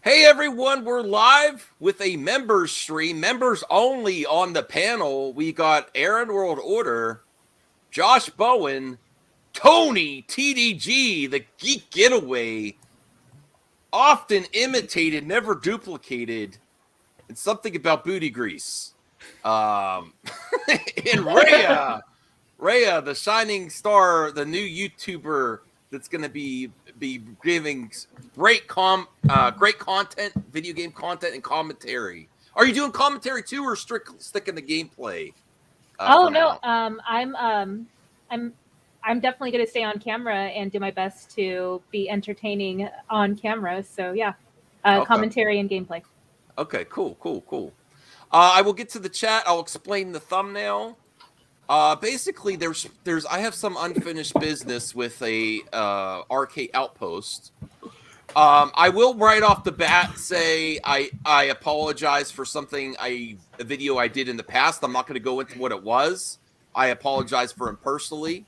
Hey everyone, we're live with a members stream, members only on the panel. We got Aaron World Order, Josh Bowen, Tony TDG, the Geek Getaway, often imitated, never duplicated, and something about booty grease. And Rhea, the shining star, the new YouTuber that's going to be giving great content, video game content, and commentary. Are you doing commentary too, or sticking to gameplay? Oh no, I'm definitely going to stay on camera and do my best to be entertaining on camera. So yeah, Okay. commentary and gameplay. Okay, cool. I will get to the chat. I'll explain the thumbnail. Basically, I have some unfinished business with a arcade outpost. I will right off the bat say I apologize for a video I did in the past. I'm not going to go into what it was. I apologize for him personally.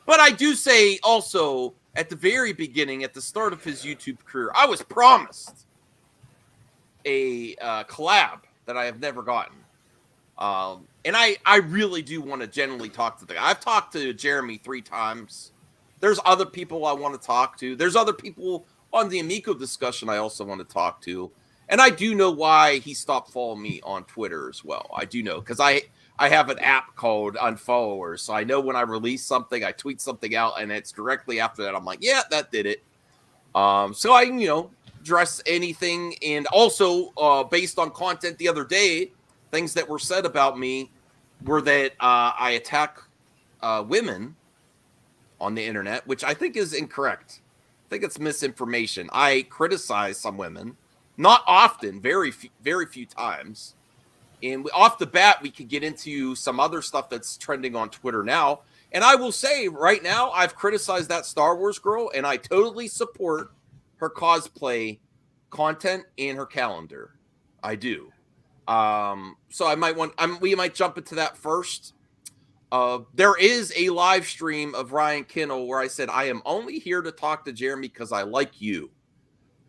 But I do say also at the very beginning, at the start of his YouTube career, I was promised a collab that I have never gotten. And I really do want to genuinely talk to the guy. I've talked to Jeremy 3 times. There's other people I want to talk to. There's other people on the Amico discussion I also want to talk to. And I do know why he stopped following me on Twitter as well. I do know, because I have an app called Unfollowers. So I know when I release something, I tweet something out, and it's directly after that. I'm like, yeah, that did it. So I can, address anything. And also, based on content the other day, things that were said about me were that I attack women on the internet, which I think is incorrect. I think it's misinformation. I criticize some women, not often, very few times. And off the bat, we could get into some other stuff that's trending on Twitter now. And I will say right now, I've criticized that Star Wars girl, and I totally support her cosplay content and her calendar. I do. So we might jump into that first. There is a live stream of Ryan Kinnel where I said, I am only here to talk to Jeremy because I like you.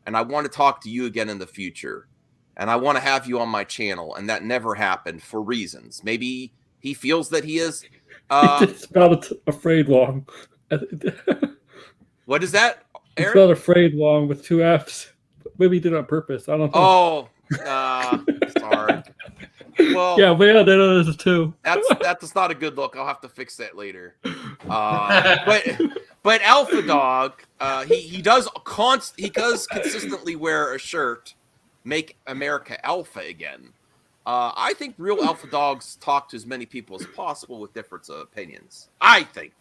And I want to talk to you again in the future. And I want to have you on my channel. And that never happened for reasons. Maybe he feels that he is. It's spelled afraid long. What is that, Aaron? It's spelled afraid long with 2 F's. Maybe he did it on purpose. I don't know. Oh, sorry. Well, yeah, they know this too. That's not a good look. I'll have to fix that later. But Alpha Dog, he does consistently wear a shirt, "Make America Alpha Again." I think real alpha dogs talk to as many people as possible with different opinions. I think.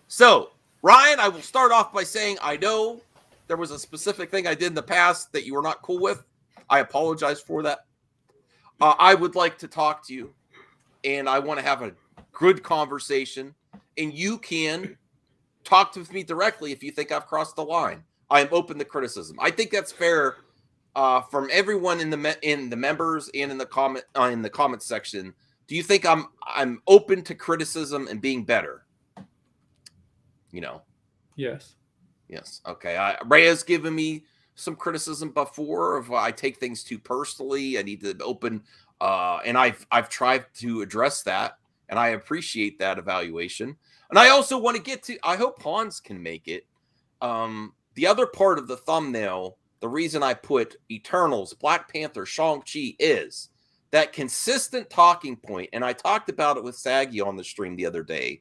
So, Ryan, I will start off by saying I know there was a specific thing I did in the past that you were not cool with. I apologize for that. I would like to talk to you, and I want to have a good conversation, and you can talk with me directly if you think I've crossed the line. I am open to criticism. I think that's fair from everyone in the members and in the comment section. Do you think I'm open to criticism and being better? Yes. Okay. Rhea's given me some criticism before of I take things too personally. I need to open, and I've tried to address that, and I appreciate that evaluation. And I also want to get to. I hope Hans can make it. The other part of the thumbnail, the reason I put Eternals, Black Panther, Shang-Chi is that consistent talking point, and I talked about it with Saggy on the stream the other day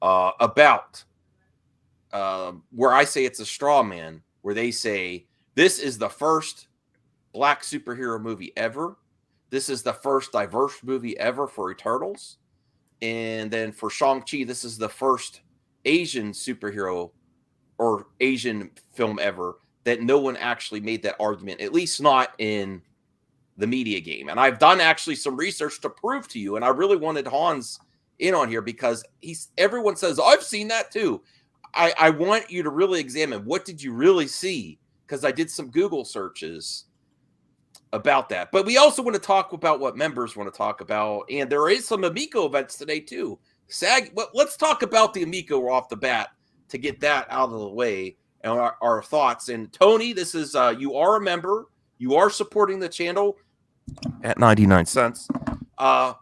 about where I say it's a straw man. Where they say, this is the first black superhero movie ever. This is the first diverse movie ever for Eternals. And then for Shang-Chi, this is the first Asian superhero or Asian film ever that no one actually made that argument, at least not in the media game. And I've done actually some research to prove to you, and I really wanted Hans in on here because everyone says, I've seen that too. I want you to really examine what did you really see, because I did some Google searches about that. But we also want to talk about what members want to talk about, and there is some Amico events today too. Let's talk about the Amico off the bat to get that out of the way, and our thoughts. And Tony, this is you are a member. You are supporting the channel at 99 cents. No,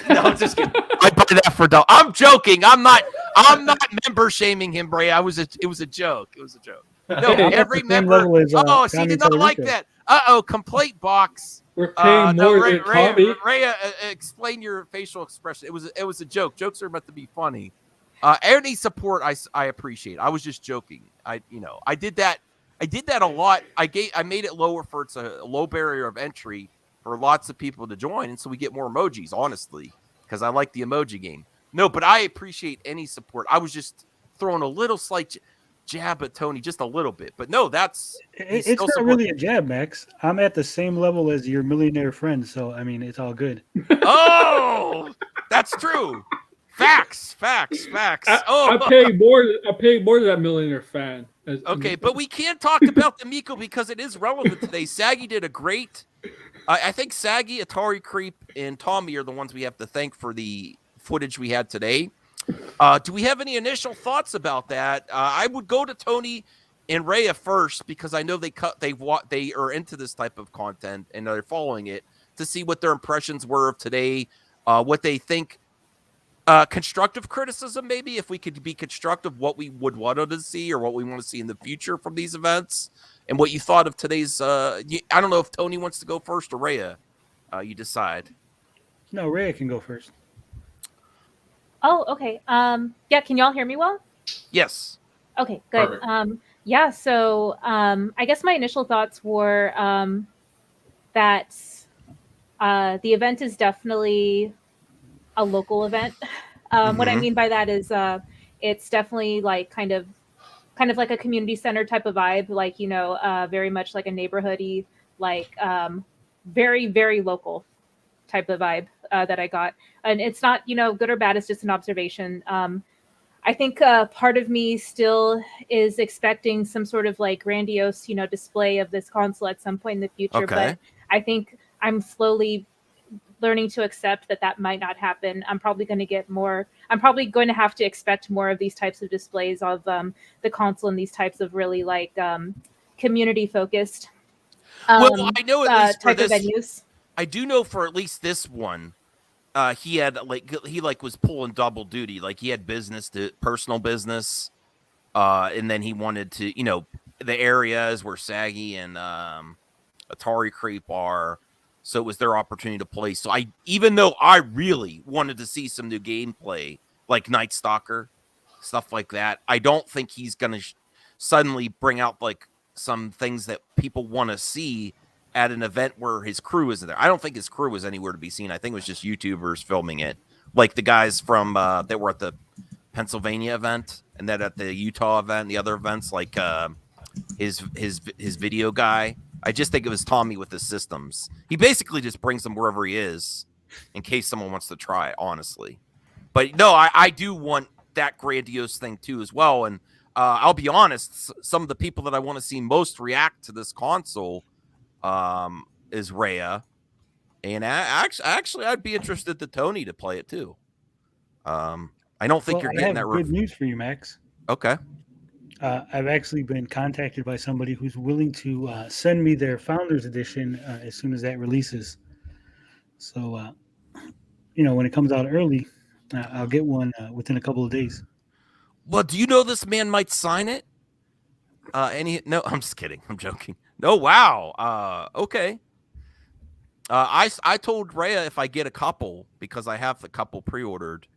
I'm just kidding. I buy that for $1. I'm joking. I'm not member shaming him, Bray. It was a joke. It was a joke. No, every member. She did not like that. Complaint box. We're paying more than Tommy. Ray, explain your facial expression. It was a joke. Jokes are meant to be funny. Any support I appreciate. I was just joking. I did that a lot. I made it lower for it's a low barrier of entry for lots of people to join, and so we get more emojis, honestly, because I like the emoji game. No, but I appreciate any support. I was just throwing a little slight jab at Tony, just a little bit. But no, it's not really a jab, Max. I'm at the same level as your millionaire friend, so I mean, it's all good. Oh, that's true. Facts. I pay more than that millionaire fan. Okay, but we can't talk about the Miko because it is relevant today. Saggy did a great. I think Saggy, Atari Creep, and Tommy are the ones we have to thank for the footage we had today. Do we have any initial thoughts about that? I would go to Tony and Rhea first because I know they are into this type of content and they're following it to see what their impressions were of today, what they think. Constructive criticism, maybe, if we could be constructive, what we would want to see or what we want to see in the future from these events, and what you thought of today's. I don't know if Tony wants to go first or Rhea. You decide. No, Rhea can go first. Oh, okay. Yeah, can y'all hear me well? Yes. Okay, good. Perfect. Yeah, so I guess my initial thoughts were that the event is definitely a local event. What I mean by that is it's definitely like kind of like a community center type of vibe, like, very much like a neighborhoody, like very, very local type of vibe that I got. And it's not, good or bad, it's just an observation. I think part of me still is expecting some sort of like grandiose, display of this console at some point in the future. Okay. But I think I'm slowly learning to accept that might not happen. I'm probably going to have to expect more of these types of displays of the console and these types of really like community focused Well, I know at least for type of this venues. I do know for at least this one, he was pulling double duty. Like he had personal business, and then he wanted to, the areas where Saggy and Atari Creep are. So it was their opportunity to play. So even though I really wanted to see some new gameplay, like Night Stalker, stuff like that, I don't think he's going to suddenly bring out like some things that people want to see at an event where his crew isn't there. I don't think his crew was anywhere to be seen. I think it was just YouTubers filming it, like the guys from that were at the Pennsylvania event and then at the Utah event, the other events, like his video guy. I just think it was Tommy with his systems. He basically just brings them wherever he is in case someone wants to try it, honestly. But no, I do want that grandiose thing too as well. And I'll be honest, some of the people that I want to see most react to this console is Rhea. And actually, I'd be interested to Tony to play it too. I don't think you're getting that. Good news for you, Max. Okay. I've actually been contacted by somebody who's willing to send me their Founders Edition as soon as that releases. So, when it comes out early, I'll get one within a couple of days. Well, do you know this man might sign it? No, I'm just kidding. I'm joking. No, wow. Okay. I told Rhea if I get a couple, because I have the couple pre-ordered,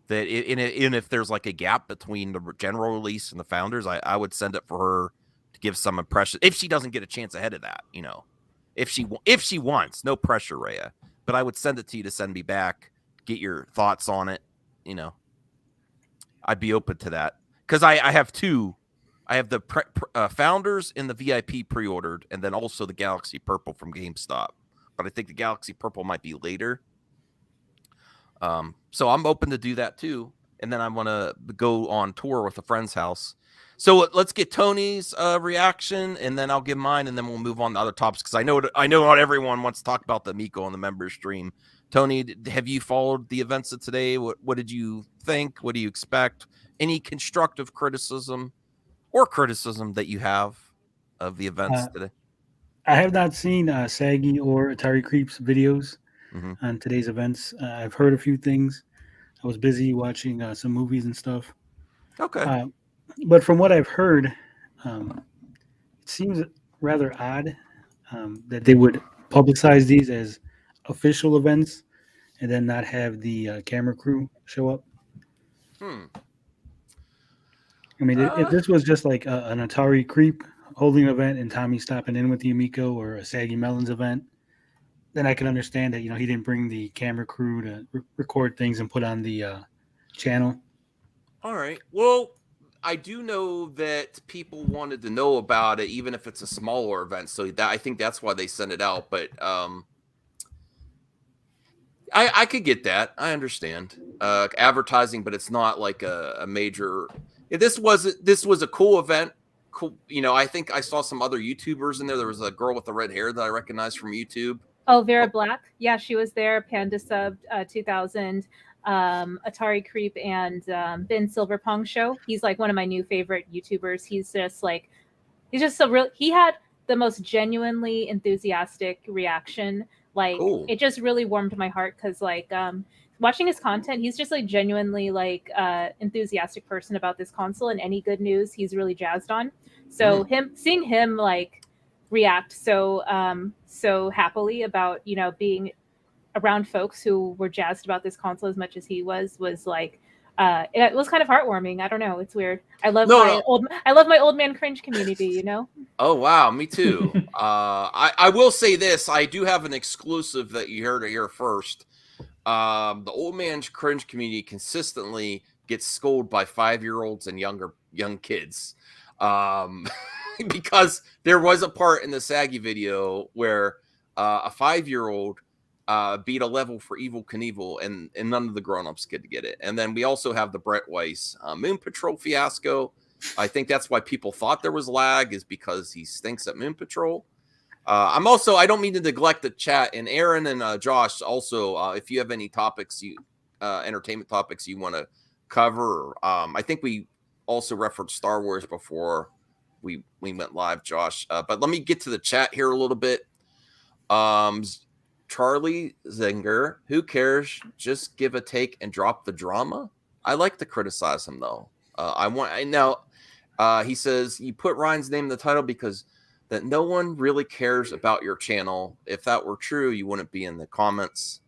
that if there's like a gap between the general release and the Founders, I would send it for her to give some impression. If she doesn't get a chance ahead of that, if she wants, no pressure, Rhea. But I would send it to you to send me back, get your thoughts on it. I'd be open to that because I have two. I have the Founders and the VIP pre-ordered, and then also the Galaxy Purple from GameStop. But I think the Galaxy Purple might be later. So I'm open to do that too. And then I want to go on tour with a friend's house. So let's get Tony's reaction, and then I'll give mine, and then we'll move on to other topics because I know not everyone wants to talk about the Miko on the member stream. Tony, have you followed the events of today? What did you think? What do you expect? Any constructive criticism or criticism that you have of the events today? I have not seen Saggy or Atari Creeps videos Mm-hmm. on today's events. I've heard a few things. I was busy watching some movies and stuff. Okay. But from what I've heard, it seems rather odd that they would publicize these as official events and then not have the camera crew show up. I mean, if this was just like an Atari Creep holding an event and Tommy stopping in with the Amico, or a Saggy Melons event, then I can understand that, he didn't bring the camera crew to record things and put on the channel. All right. Well, I do know that people wanted to know about it, even if it's a smaller event. So I think that's why they sent it out. But I could get that. I understand advertising, but it's not like a major. This was a cool event. Cool. I think I saw some other YouTubers in there. There was a girl with the red hair that I recognized from YouTube. Oh, Vera Black. Yeah, she was there. Panda Sub 2000, Atari Creep, and Ben Silverpong show. He's like one of my new favorite YouTubers. He's just so real. He had the most genuinely enthusiastic reaction. Like, Cool. It just really warmed my heart because watching his content, he's just like genuinely enthusiastic person about this console, and any good news he's really jazzed on. So seeing him react so happily about being around folks who were jazzed about this console as much as he was like it was kind of heartwarming. I don't know, it's weird. I love my old man cringe community. Oh wow, me too. I will say this: I do have an exclusive that you heard it here first. The old man's cringe community consistently gets scolded by 5-year-olds and young kids. Because there was a part in the Saggy video where a 5-year-old beat a level for Evil Knievel, and none of the grown-ups could get it. And then we also have the Brett Weiss Moon Patrol fiasco. I think that's why people thought there was lag, is because he stinks at Moon Patrol. I don't mean to neglect the chat, and Aaron and Josh also, if you have any topics, entertainment topics you want to cover. I think we also referenced Star Wars before we went live, Josh. But let me get to the chat here a little bit. Charlie Zinger, who cares? Just give a take and drop the drama. I like to criticize him though. He says you put Ryan's name in the title because that no one really cares about your channel. If that were true, you wouldn't be in the comments.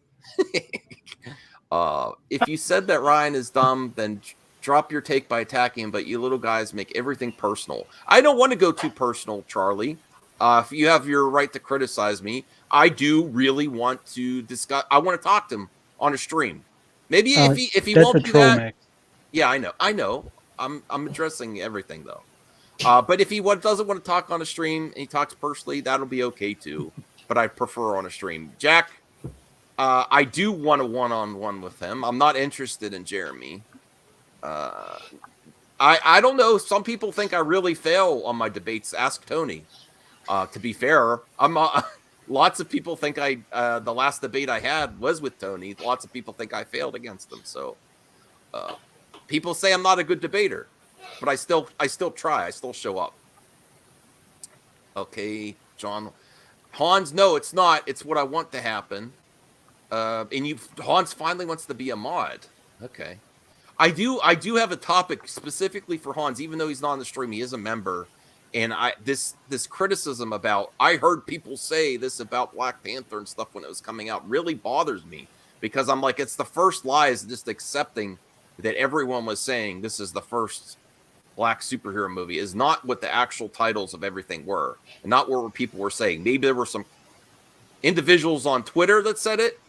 If you said that Ryan is dumb, then drop your take by attacking him, but you little guys make everything personal. I don't want to go too personal, Charlie. If you have your right to criticize me, I do really want to discuss. I want to talk to him on a stream. Maybe if he won't do that. Max. Yeah, I know. I'm addressing everything though. But if he doesn't want to talk on a stream and he talks personally, that'll be okay too. But I prefer on a stream. Jack, I do want a one-on-one with him. I'm not interested in Jeremy. I don't know. Some people think I really fail on my debates. Ask Tony. To be fair, lots of people think the last debate I had was with Tony. Lots of people think I failed against him. So people say I'm not a good debater, but I still try. I still show up. Okay, John. Hans, no, it's not. It's what I want to happen. Hans finally wants to be a mod. Okay. I do have a topic specifically for Hans, even though he's not on the stream. He is a member. And this criticism about, I heard people say this about Black Panther and stuff when it was coming out really bothers me, because I'm like, it's the first lie, is just accepting that everyone was saying this is the first Black superhero movie, is not what the actual titles of everything were, and not what people were saying. Maybe there were some individuals on Twitter that said it,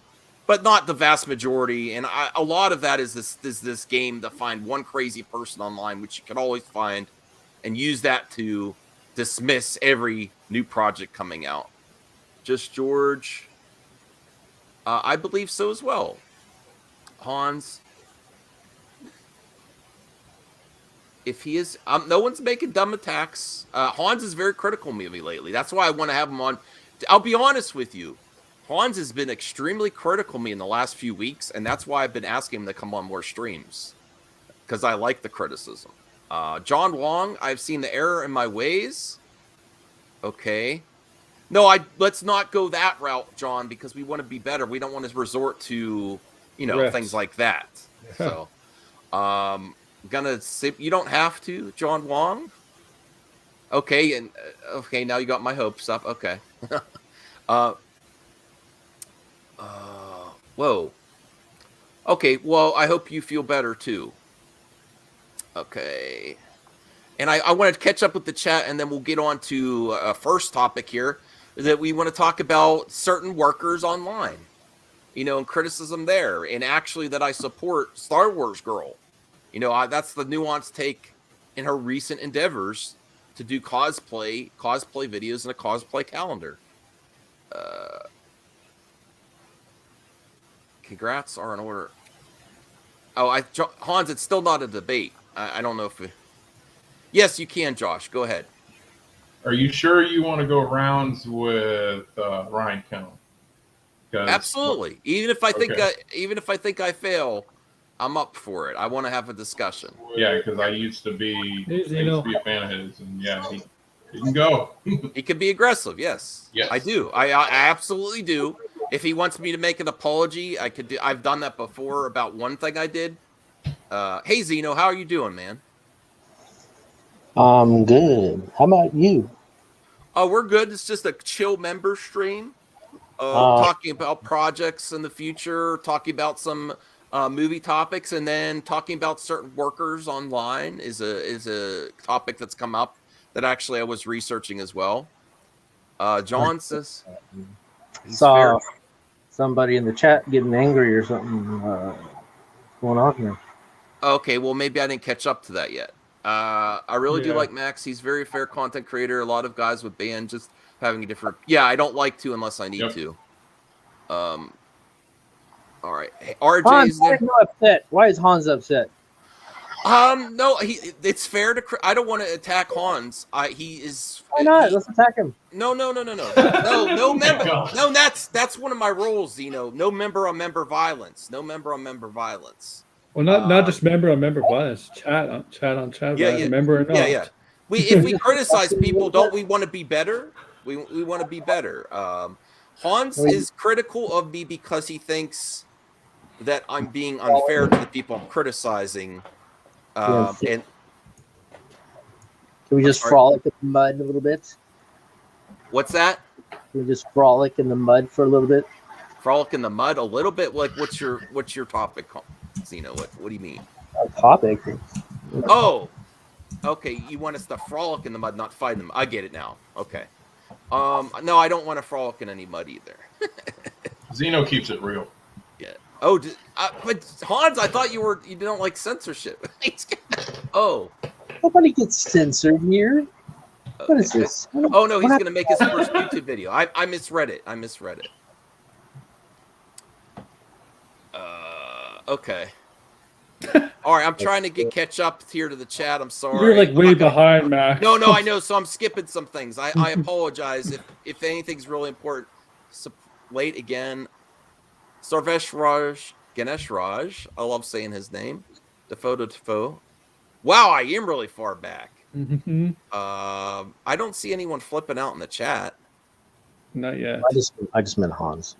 but not the vast majority. And a lot of that is this game to find one crazy person online, which you can always find, and use that to dismiss every new project coming out. Just George. I believe so as well. Hans. If he is, no one's making dumb attacks. Hans is very critical of me lately. That's why I want to have him on. I'll be honest with you. Hans has been extremely critical of me in the last few weeks, and that's why I've been asking him to come on more streams, because I like the criticism. John Wong, I've seen the error in my ways. Okay. No, let's not go that route, John, because we want to be better. We don't want to resort to, things like that. So, gonna say you don't have to, John Wong. Okay, and okay, now you got my hopes up. Okay. Whoa. Okay, well, I hope you feel better too. Okay. And I wanted to catch up with the chat, and then we'll get on to a first topic here that we want to talk about certain workers online, and criticism there. And actually that I support Star Wars Girl. That's the nuanced take in her recent endeavors to do cosplay videos and a cosplay calendar. Congrats are in order. Oh, Hans, it's still not a debate. I don't know if yes, you can, Josh. Go ahead. Are you sure you want to go rounds with Ryan Kinnel? Absolutely. Even if I think I fail, I'm up for it. I want to have a discussion. Yeah, because I used to be a fan of his, and yeah, he can go. He can be aggressive. Yes. Yes. I do. I absolutely do. If he wants me to make an apology, I could do. I've done that before about one thing I did. Hey Zeno, how are you doing, man? I'm good. How about you? Oh, we're good. It's just a chill member stream. Talking about projects in the future, talking about some movie topics, and then talking about certain workers online is a topic that's come up that actually I was researching as well. John says Saw somebody in the chat getting angry or something going on here. Okay, well maybe I didn't catch up to that yet. I really do like Max. He's very fair content creator. A lot of guys would ban just having a different. Yeah, I don't like to unless I need to. All right, hey, RJ. Hans, why is he upset? Why is Hans upset? No, it's fair to. I don't want to attack Hans. He is. Why not? Let's attack him. No, member. No, that's one of my rules, Zeno. No member on member violence. No member on member violence. Well, not just member on member violence. Chat on chat. Yeah. Member or not. Yeah. If we criticize people, don't we want to be better? We want to be better. Hans is critical of me because he thinks that I'm being unfair to the people I'm criticizing. And can we just frolic in the mud a little bit? What's that? Can we just frolic in the mud for a little bit? Frolic in the mud a little bit? Like what's your topic, Zeno? What do you mean? Our topic. Oh, okay. You want us to frolic in the mud, not fight them. I get it now. Okay. No, I don't want to frolic in any mud either. Zeno keeps it real. Yeah. Oh, but Hans, I thought you don't like censorship. Oh. Nobody gets censored here. What is this? Oh no, he's going to make his first YouTube video. I misread it. Okay. All right, I'm trying to catch up here to the chat. I'm sorry. You're like way behind, Max. No, I know. So I'm skipping some things. I apologize if anything's really important. Late again. Sarvesh Ganesh Raj. I love saying his name. Defoe. Wow, I am really far back. Mm-hmm. I don't see anyone flipping out in the chat. Not yet. I just meant Hans.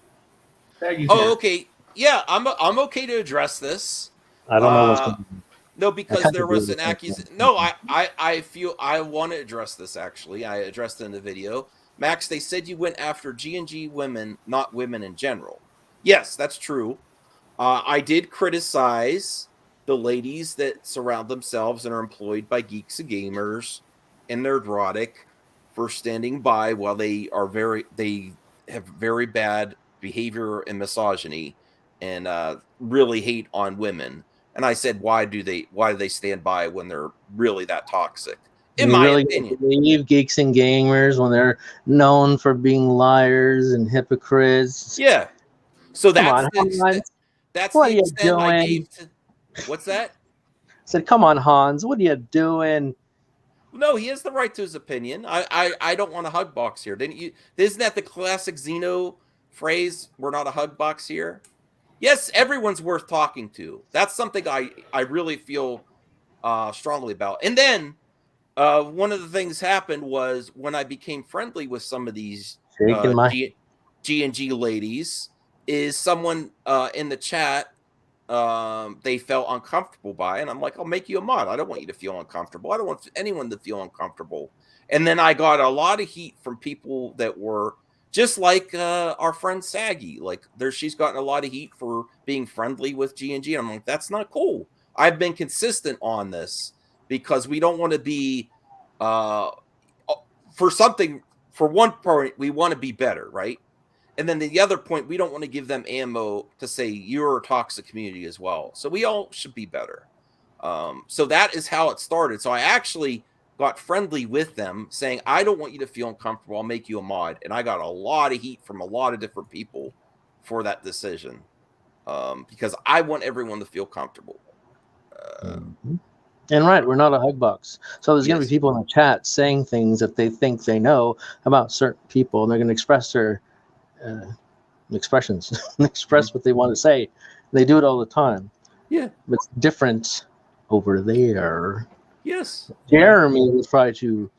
Oh, okay. Yeah, I'm okay to address this. I don't know what's going on. No, because there was an accusation. No, I feel I want to address this, actually. I addressed it in the video. Max, they said you went after G&G women, not women in general. Yes, that's true. I did criticize the ladies that surround themselves and are employed by geeks and gamers and Nerdrotic for standing by while they have very bad behavior and misogyny and really hate on women. And I said, why do they stand by when they're really that toxic? In my opinion, believe geeks and gamers when they're known for being liars and hypocrites. Yeah. So that's the extent I gave to. What's that? I said, come on, Hans, what are you doing? No, he has the right to his opinion. I don't want a hug box here. Isn't that the classic Zeno phrase? We're not a hug box here. Yes, everyone's worth talking to. That's something I really feel strongly about. And then one of the things happened was when I became friendly with some of these G&G ladies, is someone in the chat they felt uncomfortable by, and I'm like, I'll make you a mod. I don't want you to feel uncomfortable. I don't want anyone to feel uncomfortable. And then I got a lot of heat from people that were just like our friend Saggy. Like she's gotten a lot of heat for being friendly with G&G. I'm like, that's not cool. I've been consistent on this because we don't want to be for one point, we want to be better, right? And then the other point, we don't want to give them ammo to say you're a toxic community as well. So we all should be better. So that is how it started. So I actually got friendly with them saying, I don't want you to feel uncomfortable. I'll make you a mod. And I got a lot of heat from a lot of different people for that decision because I want everyone to feel comfortable. And right, we're not a hug box. So there's going to be people in the chat saying things that they think they know about certain people, and they're going to express their expressions, express what they want to say. They do it all the time. Yeah. But it's different over there. Yes. Jeremy will try to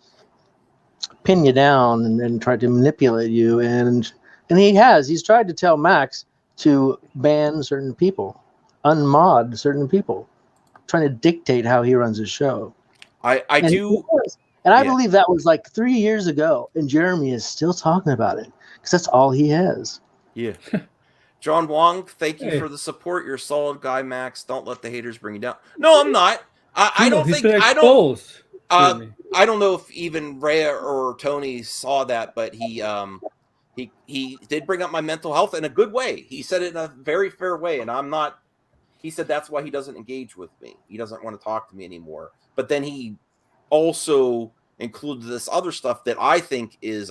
pin you down and then try to manipulate you. And he's tried to tell Max to ban certain people, unmod certain people, trying to dictate how he runs his show. I do. And I believe that was like 3 years ago, and Jeremy is still talking about it because that's all he has. Yeah. John Wong, thank you for the support. You're a solid guy, Max. Don't let the haters bring you down. No, I'm not. I don't think I don't. I don't know if even Rhea or Tony saw that, but he did bring up my mental health in a good way. He said it in a very fair way, and I'm not. He said that's why he doesn't engage with me. He doesn't want to talk to me anymore. But then he also included this other stuff that I think is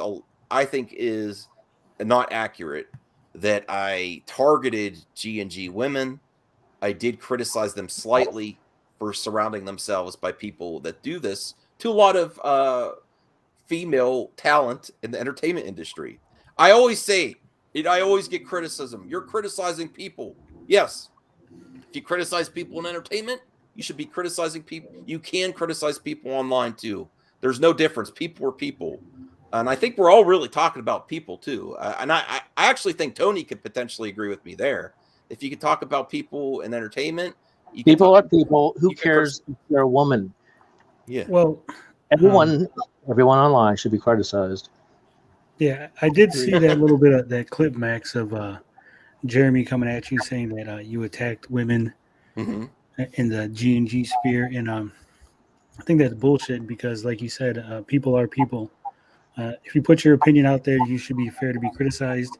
not accurate. That I targeted G&G women. I did criticize them slightly for surrounding themselves by people that do this to a lot of female talent in the entertainment industry. I always say, I always get criticism. You're criticizing people. Yes. If you criticize people in entertainment, you should be criticizing people. You can criticize people online too. There's no difference. People are people. And I think we're all really talking about people too. And I actually think Tony could potentially agree with me there. If you could talk about people in entertainment, people are people. Who cares if they're a woman? Yeah. Well, everyone online should be criticized. Yeah, I did see that little bit of that clip, Max, of Jeremy coming at you saying that you attacked women in the G&G sphere, and I think that's bullshit because, like you said, people are people. If you put your opinion out there, you should be fair to be criticized.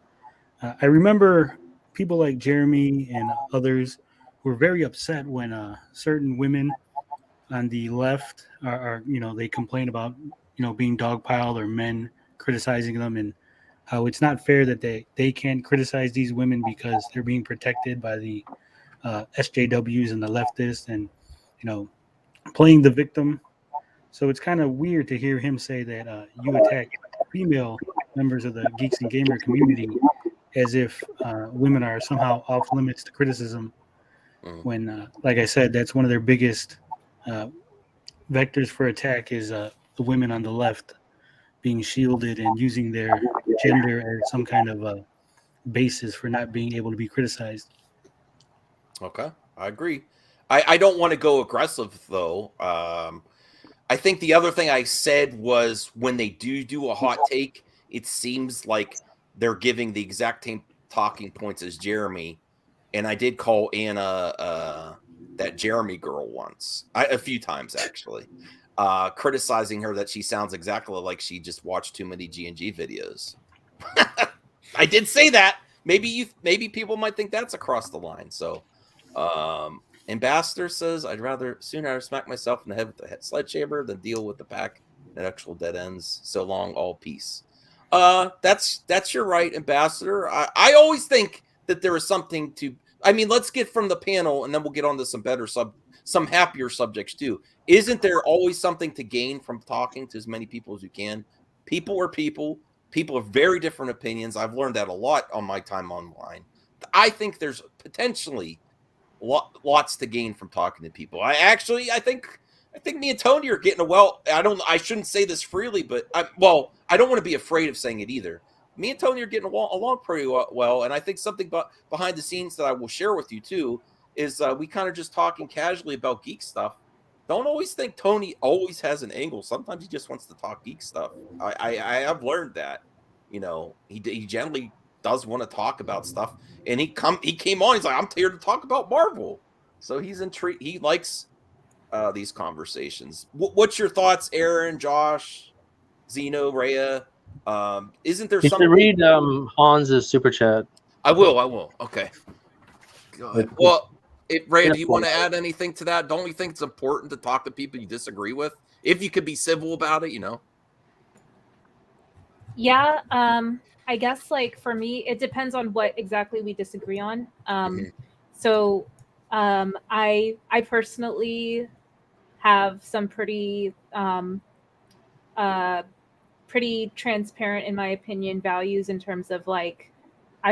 I remember people like Jeremy and others were very upset when certain women on the left are they complain about being dogpiled or men criticizing them, and how it's not fair that they can't criticize these women because they're being protected by the SJWs and the leftists, and playing the victim. So it's kind of weird to hear him say that you attack female members of the Geeks and Gamer community as if women are somehow off limits to criticism. When, like I said, that's one of their biggest vectors for attack is the women on the left being shielded and using their gender as some kind of basis for not being able to be criticized. Okay, I agree. I don't want to go aggressive though. I think the other thing I said was when they do a hot take, it seems like they're giving the exact same talking points as Jeremy. And I did call Anna that Jeremy girl once, a few times actually, criticizing her that she sounds exactly like she just watched too many G&G videos. I did say that. Maybe people might think that's across the line. So Ambassador says, I'd rather smack myself in the head with the sledgehammer than deal with the pack and actual dead ends. So long, all peace. That's your right, Ambassador. I always think that there is something to. I mean, let's get from the panel, and then we'll get on to some happier subjects too. Isn't there always something to gain from talking to as many people as you can? People are people. People have very different opinions. I've learned that a lot on my time online. I think there's potentially lots to gain from talking to people. I think me and Tony are getting I shouldn't say this freely, but I don't want to be afraid of saying it either. Me and Tony are getting along pretty well, and I think something behind the scenes that I will share with you too is we kind of just talking casually about geek stuff. Don't always think Tony always has an angle. Sometimes he just wants to talk geek stuff. I have learned that, he generally does want to talk about stuff, and he came on. He's like, I'm here to talk about Marvel, so he's intrigued. He likes these conversations. What's your thoughts, Aaron, Josh, Zeno, Rhea? Isn't there something? You should read Hans's super chat. I will. Okay. Good. Well, Rhea, do you want to add anything to that? Don't you think it's important to talk to people you disagree with? If you could be civil about it, Yeah. I guess for me, it depends on what exactly we disagree on. So I personally have some pretty transparent, in my opinion, values in terms of I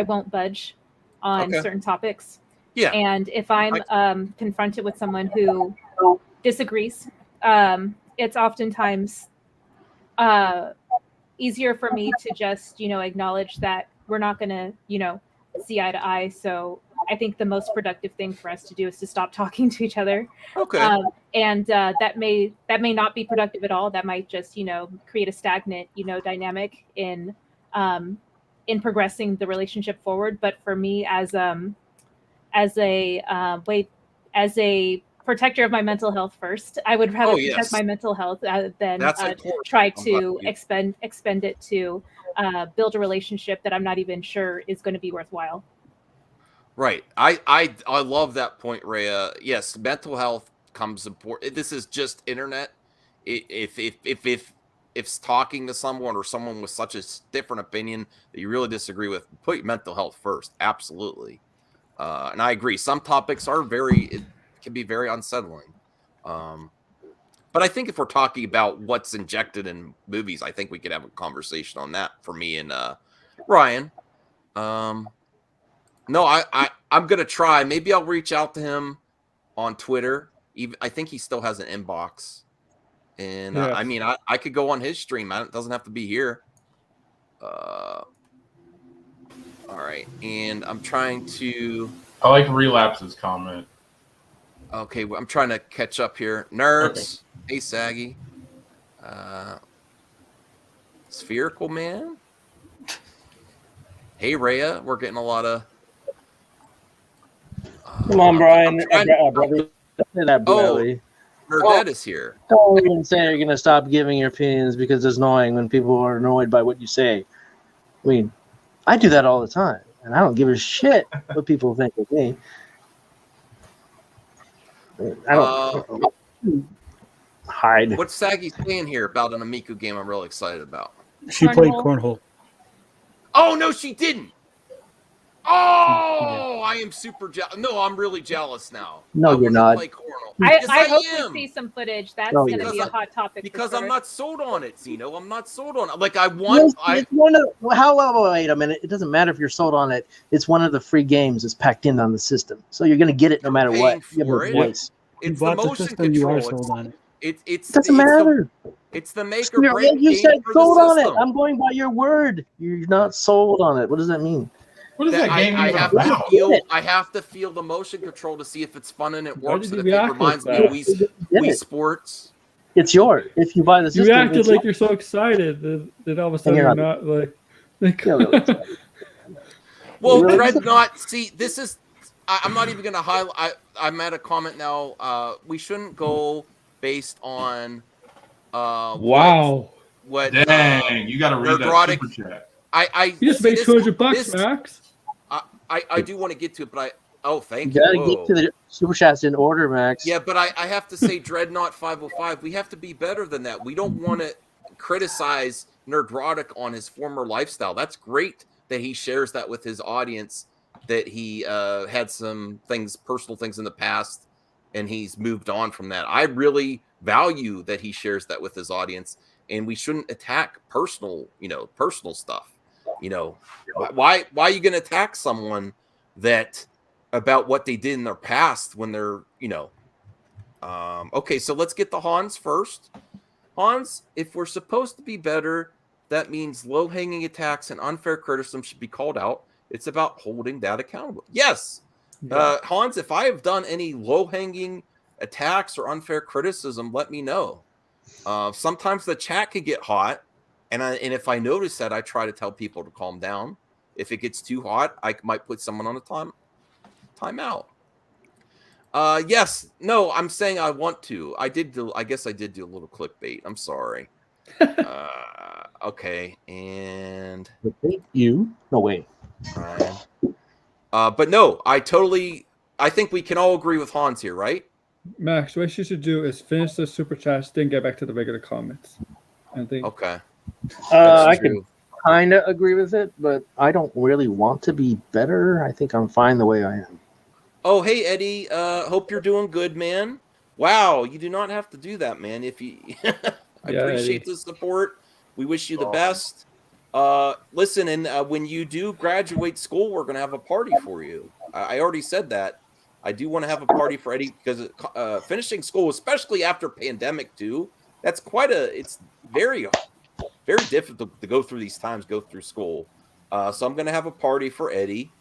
won't budge on certain topics. Yeah. And if I'm confronted with someone who disagrees, it's oftentimes easier for me to just, acknowledge that we're not going to, see eye to eye. So I think the most productive thing for us to do is to stop talking to each other. Okay. And that may not be productive at all. That might just, create a stagnant, dynamic in progressing the relationship forward. But for me, as a protector of my mental health first, I would rather protect my mental health than try to expend it to build a relationship that I'm not even sure is going to be worthwhile. Right. I love that point, Rhea. Yes, mental health comes important. This is just internet. If talking to someone or someone with such a different opinion that you really disagree with, put your mental health first. Absolutely. And I agree. Some topics can be very unsettling. But I think if we're talking about what's injected in movies, I think we could have a conversation on that for me and Ryan. No, I'm going to try. Maybe I'll reach out to him on Twitter. I think he still has an inbox. And yes. I could go on his stream. It doesn't have to be here. All right. And I'm trying to... I like Relapse's comment. Okay, I'm trying to catch up here. Nerds. Okay. Hey, Saggy. Spherical Man. Hey, Rhea. We're getting a lot of... Come on, Brian. Nerdette is here. Don't even say you're going to stop giving your opinions because it's annoying when people are annoyed by what you say. I mean, I do that all the time, and I don't give a shit what people think of me. I don't hide. What's Saggy saying here about an Amiku game I'm really excited about? She played Cornhole. Oh, no, she didn't. Oh, I am super jealous. No, I'm really jealous now. No, you're not. I hope we see some footage. That's going to be a hot topic. Because I'm not sold on it, Zeno. I'm not sold on it. Like, I want... It's one of... Wait a minute. It doesn't matter if you're sold on it. It's one of the free games that's packed in on the system. So you're going to get it no matter what. You have a voice. It's the motion control. You are sold on it. It doesn't matter. It's the make or break. You said sold on it. I'm going by your word. You're not sold on it. What does that mean? What is that game I have about? I have to feel the motion control to see if it's fun and it works. And if it reminds me of Wii Sports. It's yours. If you buy the system, you acted like you're so excited that all of a sudden you're not like. Well, Dreadnought. See, this is. I'm not even going to highlight. I'm at a comment now. We shouldn't go based on. Wow. What? Dang! You got to read that super chat. You just made $200, Max. I do want to get to it, but thank you. You got to get to the super chats in order, Max. Yeah, but I have to say, Dreadnought 505. We have to be better than that. We don't want to criticize Nerdrotic on his former lifestyle. That's great that he shares that with his audience. That he had some personal things in the past, and he's moved on from that. I really value that he shares that with his audience, and we shouldn't attack personal stuff. Why are you going to attack someone that about what they did in their past when they're, okay, so let's get the Hans first. Hans, if we're supposed to be better, that means low-hanging attacks and unfair criticism should be called out. It's about holding that accountable. Yes. Hans, if I have done any low-hanging attacks or unfair criticism, let me know. Sometimes the chat could get hot, and if I notice that, I try to tell people to calm down. If it gets too hot, I might put someone on a timeout. Yes. No, I'm saying I want to. I guess I did do a little clickbait. I'm sorry. Okay. And you? No way. Ryan. But no, I think we can all agree with Hans here, right? Max, what you should do is finish the super chats, then get back to the regular comments. I think. Okay. I can kind of agree with it, but I don't really want to be better. I think I'm fine the way I am. Oh, hey, Eddie. Hope you're doing good, man. Wow, you do not have to do that, man. If you, I appreciate the support. We wish you the best. Listen, and when you do graduate school, we're gonna have a party for you. I already said that. I do want to have a party for Eddie because finishing school, especially after pandemic, too. That's it's very, very difficult to go through these times. Go through school. So I'm gonna have a party for Eddie.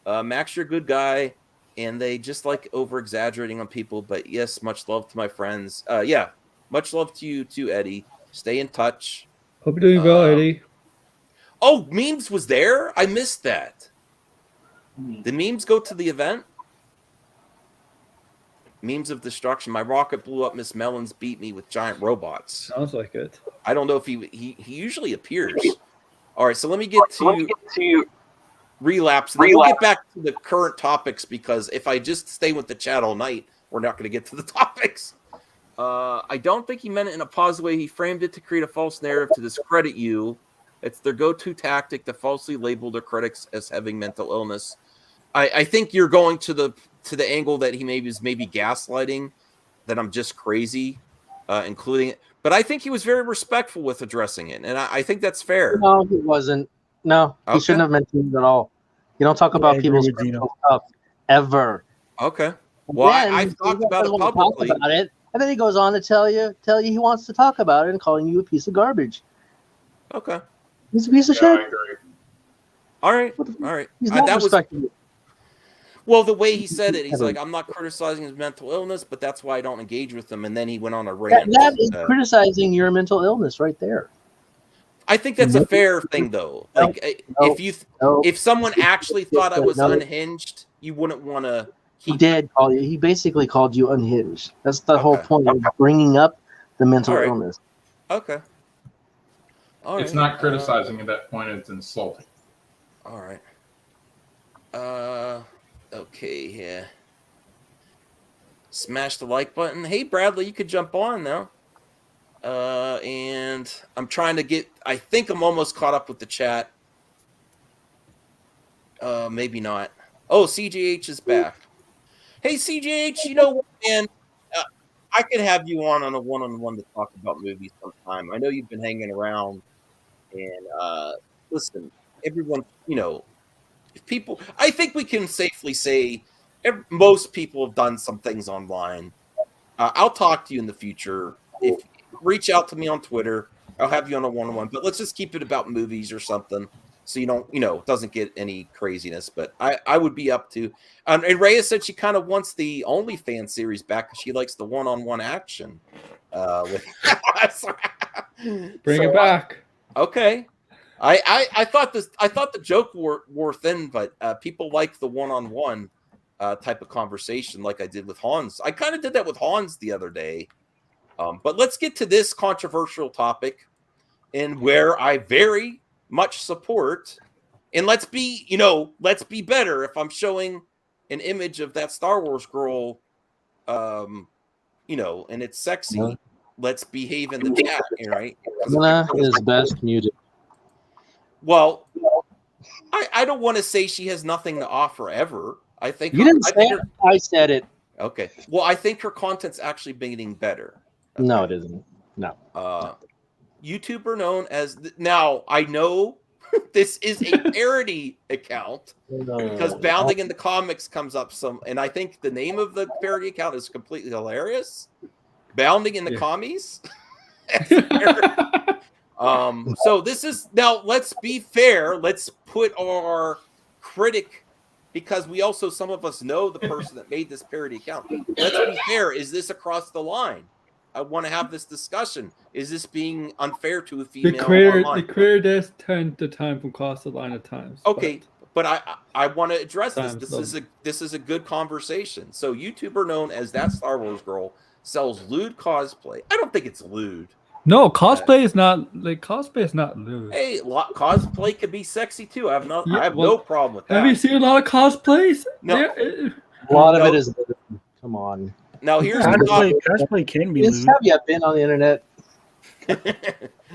Max, you're a good guy. And they just like over exaggerating on people, but yes, much love to my friends. Yeah, much love to you too, Eddie. Stay in touch. Hope you're doing well, Eddie. Oh, Memes was there? I missed that. Did Memes go to the event? Memes of destruction. My rocket blew up. Miss Mellons beat me with giant robots. Sounds like it. I don't know if he usually appears. All right, so let me get to relapse. And then we'll get back to the current topics because if I just stay with the chat all night, we're not going to get to the topics. I don't think he meant it in a positive way. He framed it to create a false narrative to discredit you. It's their go-to tactic to falsely label their critics as having mental illness. I think you're going to the angle that he maybe is gaslighting, that I'm just crazy, including it. But I think he was very respectful with addressing it, and I think that's fair. No, he wasn't. No, he shouldn't have mentioned it at all. You don't talk about people's personal stuff ever. Okay. Well, I've talked about it publicly. And then he goes on to tell you he wants to talk about it and calling you a piece of garbage. Okay. He's a piece of shit. All right. He's not respectable. Well, the way he said it, he's like, I'm not criticizing his mental illness, but that's why I don't engage with him. And then he went on a rant. That is criticizing your mental illness right there. I think that's a fair thing, though. Like, if someone actually thought I was unhinged, you wouldn't want to. He did call you. He basically called you unhinged. That's the whole point of bringing up the mental illness. Okay. All it's not criticizing at that point. It's insulting. All right. Okay. Yeah. Smash the like button. Hey, Bradley, you could jump on now. And I'm trying to get. I think I'm almost caught up with the chat. Maybe not. Oh, CJH is back. Hey, CJH, you know what, man? I could have you on a one-on-one to talk about movies sometime. I know you've been hanging around, and listen, everyone, if people, I think we can safely say most people have done some things online. I'll talk to you in the future. If reach out to me on Twitter, I'll have you on a one-on-one. But let's just keep it about movies or something, so you don't, it doesn't get any craziness. But I would be up to. And Rhea said she kind of wants the OnlyFans series back because she likes the one-on-one action. Bring it back. Okay. I thought the joke wore thin, but people like the one-on-one type of conversation, like I did with Hans. I kind of did that with Hans the other day. But let's get to this controversial topic, and where I very much support. And let's be better. If I'm showing an image of that Star Wars girl, and it's sexy, let's behave in the chat, right? Luna is best muted. Well, I don't want to say she has nothing to offer ever. I think you didn't say it. I said it. Okay. Well, I think her content's actually getting better. Okay. No, it isn't. No. YouTuber known as now I know This is a parody account because Bounding in the Comics comes up and I think the name of the parody account is completely hilarious. Bounding in the Commies. So this is now. Let's be fair. Let's put our critic, because we also, some of us know the person that made this parody account. Let's be fair. Is this across the line? I want to have this discussion. Is this being unfair to a female? The creator does tend to time from across the line at times. Okay, but I want to address this. This is a good conversation. So YouTuber known as That Star Wars Girl sells lewd cosplay. I don't think it's lewd. No, cosplay is not lewd. Hey, cosplay could be sexy too. I have no problem with that. Have you seen a lot of cosplays? No. A lot of it is lewd. Come on. Now here's cosplay can be lewd. Have you been on the internet?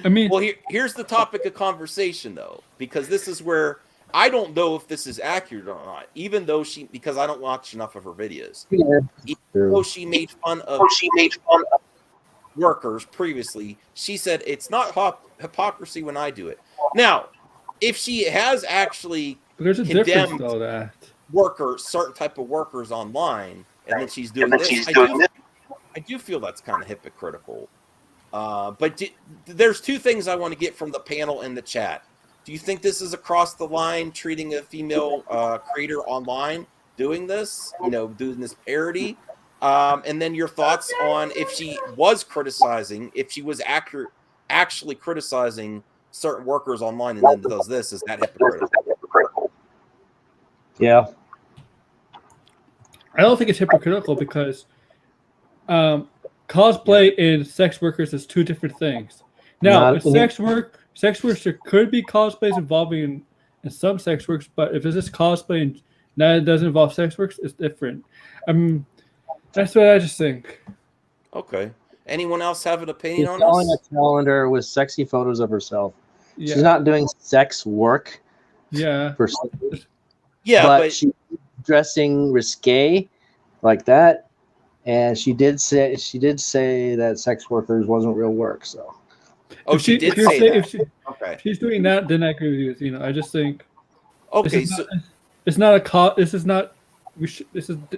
I mean, well, here's the topic of conversation though, because this is where I don't know if this is accurate or not. Even though because I don't watch enough of her videos. Even though she made fun of workers previously, she said it's not hypocrisy when I do it. Now, if she has actually there's a difference though that certain type of workers online, and then she's doing this, I do feel that's kind of hypocritical. But there's two things I want to get from the panel in the chat. Do you think this is across the line, treating a female creator online doing this, doing this parody? And then your thoughts on if she was actually criticizing certain workers online and then does this, is that hypocritical? Yeah. I don't think it's hypocritical because cosplay and sex workers is two different things. Now, sex worker could be cosplays involving in some sex works, but if it's just cosplay and that doesn't involve sex works, it's different. That's what I just think. Okay. Anyone else have an opinion on selling this? a calendar with sexy photos of herself. Yeah. She's not doing sex work. Yeah. But she's dressing risque like that, and she did say that sex workers wasn't real work. So. Oh, she did say that. If she's doing that, then I agree with you. I just think. Okay, it's not a This is not.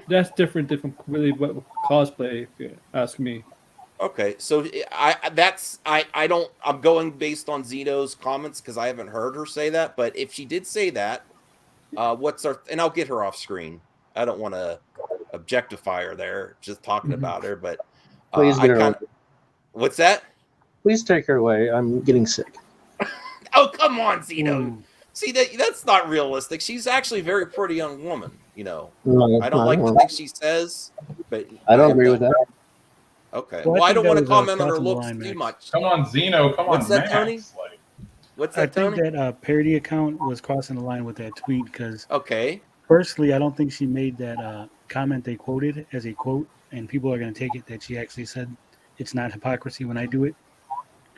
That's different than really what cosplay, if you ask me. Okay, so I'm going based on Zeno's comments because I haven't heard her say that. But if she did say that, and I'll get her off screen. I don't want to objectify her there, just talking about her. But please get her away. What's that? Please take her away. I'm getting sick. Oh, come on, Zeno. See, that's not realistic. She's actually a very pretty young woman. No, I don't like the things she says, but I don't agree with that. Okay. Well, I don't want to comment on her looks too much. Come on, Zeno. Come on, What's that, Tony? What's that, Tony? I think that parody account was crossing the line with that tweet because, personally, I don't think she made that comment they quoted as a quote, and people are going to take it that she actually said it's not hypocrisy when I do it.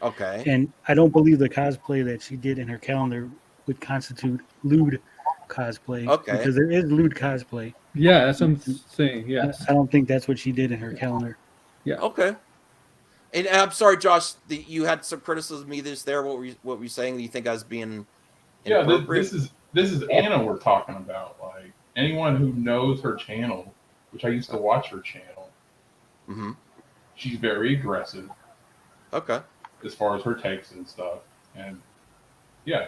Okay. And I don't believe the cosplay that she did in her calendar would constitute lewd cosplay. Okay. Because there is lewd cosplay. Yeah, that's what I'm saying. Yes. I don't think that's what she did in her calendar. Yeah. Okay. And I'm sorry, Josh, you had some criticism of me there. What were you saying? Do you think I was being this is Anna we're talking about. Like anyone who knows her channel, which I used to watch her channel. Mm-hmm. She's very aggressive. Okay. As far as her takes and stuff, and yeah,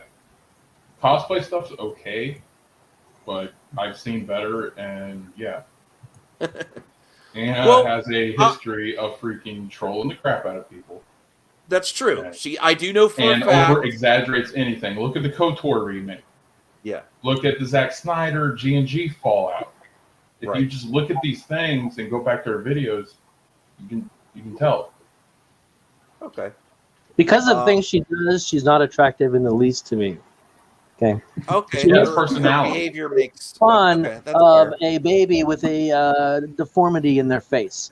cosplay stuff's okay, but I've seen better, and yeah. Anna has a history of freaking trolling the crap out of people. That's true. I do know for a fact. And over exaggerates anything. Look at the KOTOR remake. Yeah. Look at the Zack Snyder G&G Fallout. If you just look at these things and go back to her videos, you can tell. Okay. Because of things she does, she's not attractive in the least to me. Okay. Okay. She has personality. Behavior makes fun of a baby with a deformity in their face.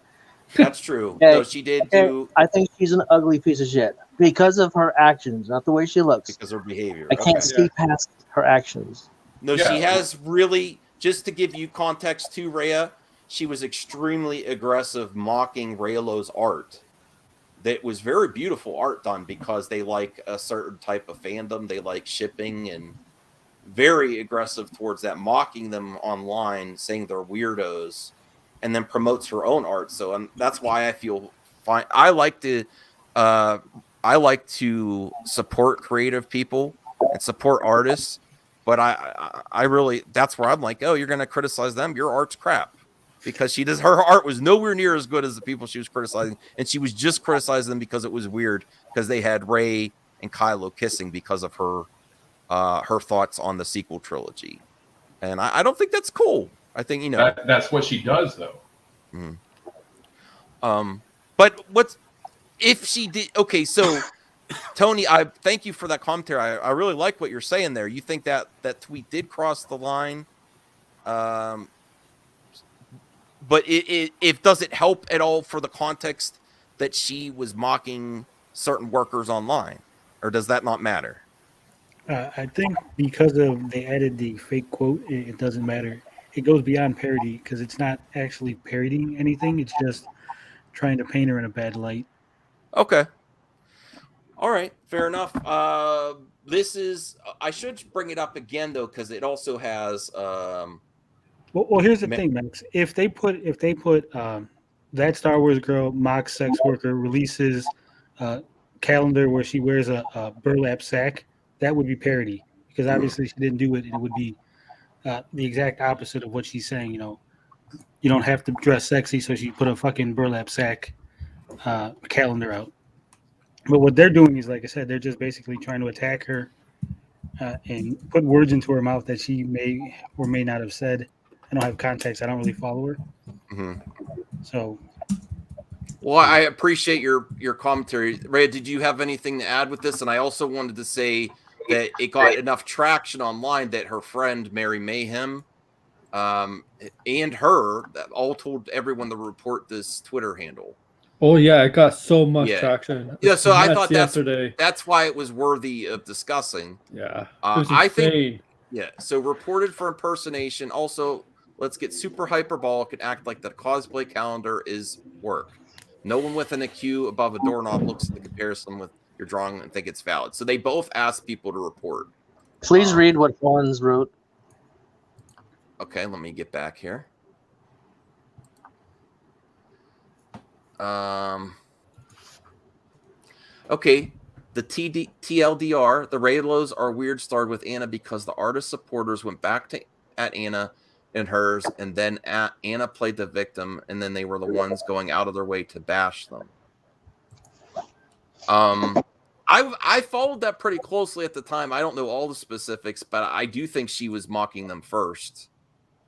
That's true. Okay. No, she did do. I think she's an ugly piece of shit because of her actions, not the way she looks. Because of her behavior. I can't see past her actions. No, she has really. Just to give you context too, Rhea, she was extremely aggressive, mocking Raylo's art. that was very beautiful art done because they like a certain type of fandom. They like shipping and very aggressive towards that, mocking them online, saying they're weirdos, and then promotes her own art. So that's why I feel fine. I like to support creative people and support artists, but I really, that's where I'm like, oh, you're going to criticize them? Your art's crap. Because her art was nowhere near as good as the people she was criticizing, and she was just criticizing them because it was weird because they had Rey and Kylo kissing because of her thoughts on the sequel trilogy, and I don't think that's cool. I think that's what she does though. But what's if she did? Okay, so Tony, I thank you for that commentary. I really like what you're saying there. You think that tweet did cross the line? But it does it help at all for the context that she was mocking certain workers online, or does that not matter? I think because they added the fake quote, it doesn't matter. It goes beyond parody because it's not actually parodying anything. It's just trying to paint her in a bad light. Okay. All right. Fair enough. This is, I should bring it up again though, because it also has, Well, here's the thing, Max. If they put that Star Wars girl mock sex worker releases a calendar where she wears a burlap sack, that would be parody because obviously she didn't do it. It would be the exact opposite of what she's saying. You don't have to dress sexy, so she put a fucking burlap sack calendar out. But what they're doing is, like I said, they're just basically trying to attack her and put words into her mouth that she may or may not have said. I don't have context. I don't really follow her. So, well, I appreciate your commentary. Ray, did you have anything to add with this? And I also wanted to say that it got enough traction online that her friend Mary Mayhem and her all told everyone to report this Twitter handle. Oh yeah, it got so much traction. Yeah, so I thought that's why it was worthy of discussing. Yeah, I think. Yeah, so reported for impersonation. Also, let's get super hyperbolic and act like the cosplay calendar is work. No one with an IQ above a doorknob looks at the comparison with your drawing and think it's valid. So they both asked people to report. Please read what Fawns wrote. Okay, let me get back here. Okay, the TLDR, the Raylos are weird started with Anna because the artist supporters went back at Anna and hers, and then Anna played the victim, and then they were the ones going out of their way to bash them. I followed that pretty closely at the time. I don't know all the specifics, but I do think she was mocking them first.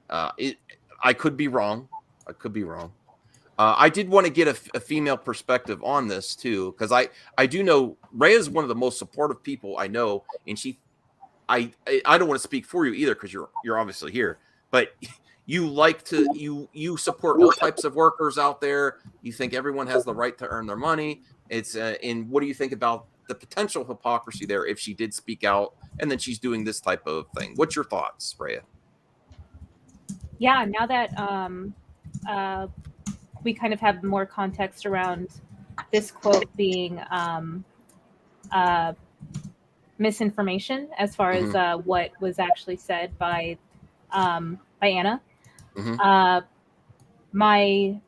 I could be wrong. I did want to get a female perspective on this too, because I do know Ray is one of the most supportive people I know, and I don't want to speak for you either because you're obviously here, but you like to you support all types of workers out there. You think everyone has the right to earn their money. It's and what do you think about the potential hypocrisy there if she did speak out and then she's doing this type of thing? What's your thoughts, Rhea? Yeah, now that we kind of have more context around this quote being misinformation as far as what was actually said by Anna. My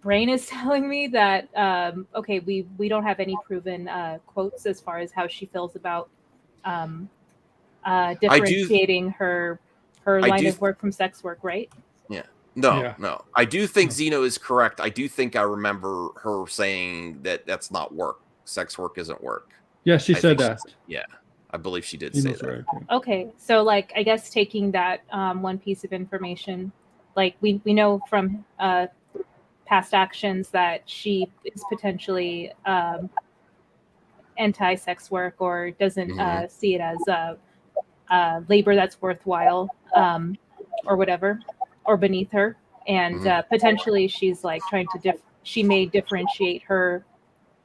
brain is telling me that okay, we don't have any proven quotes as far as how she feels about differentiating her line of work from sex work, right? Yeah. No. I do think Zeno is correct. I do think I remember her saying that that's not work. Sex work isn't work. Yeah, she said that. Yeah, I believe she did say that. Right. Okay, so like I guess taking that one piece of information, like we know from past actions that she is potentially anti-sex work or doesn't see it as labor that's worthwhile or whatever, or beneath her, and potentially she's like trying to she may differentiate her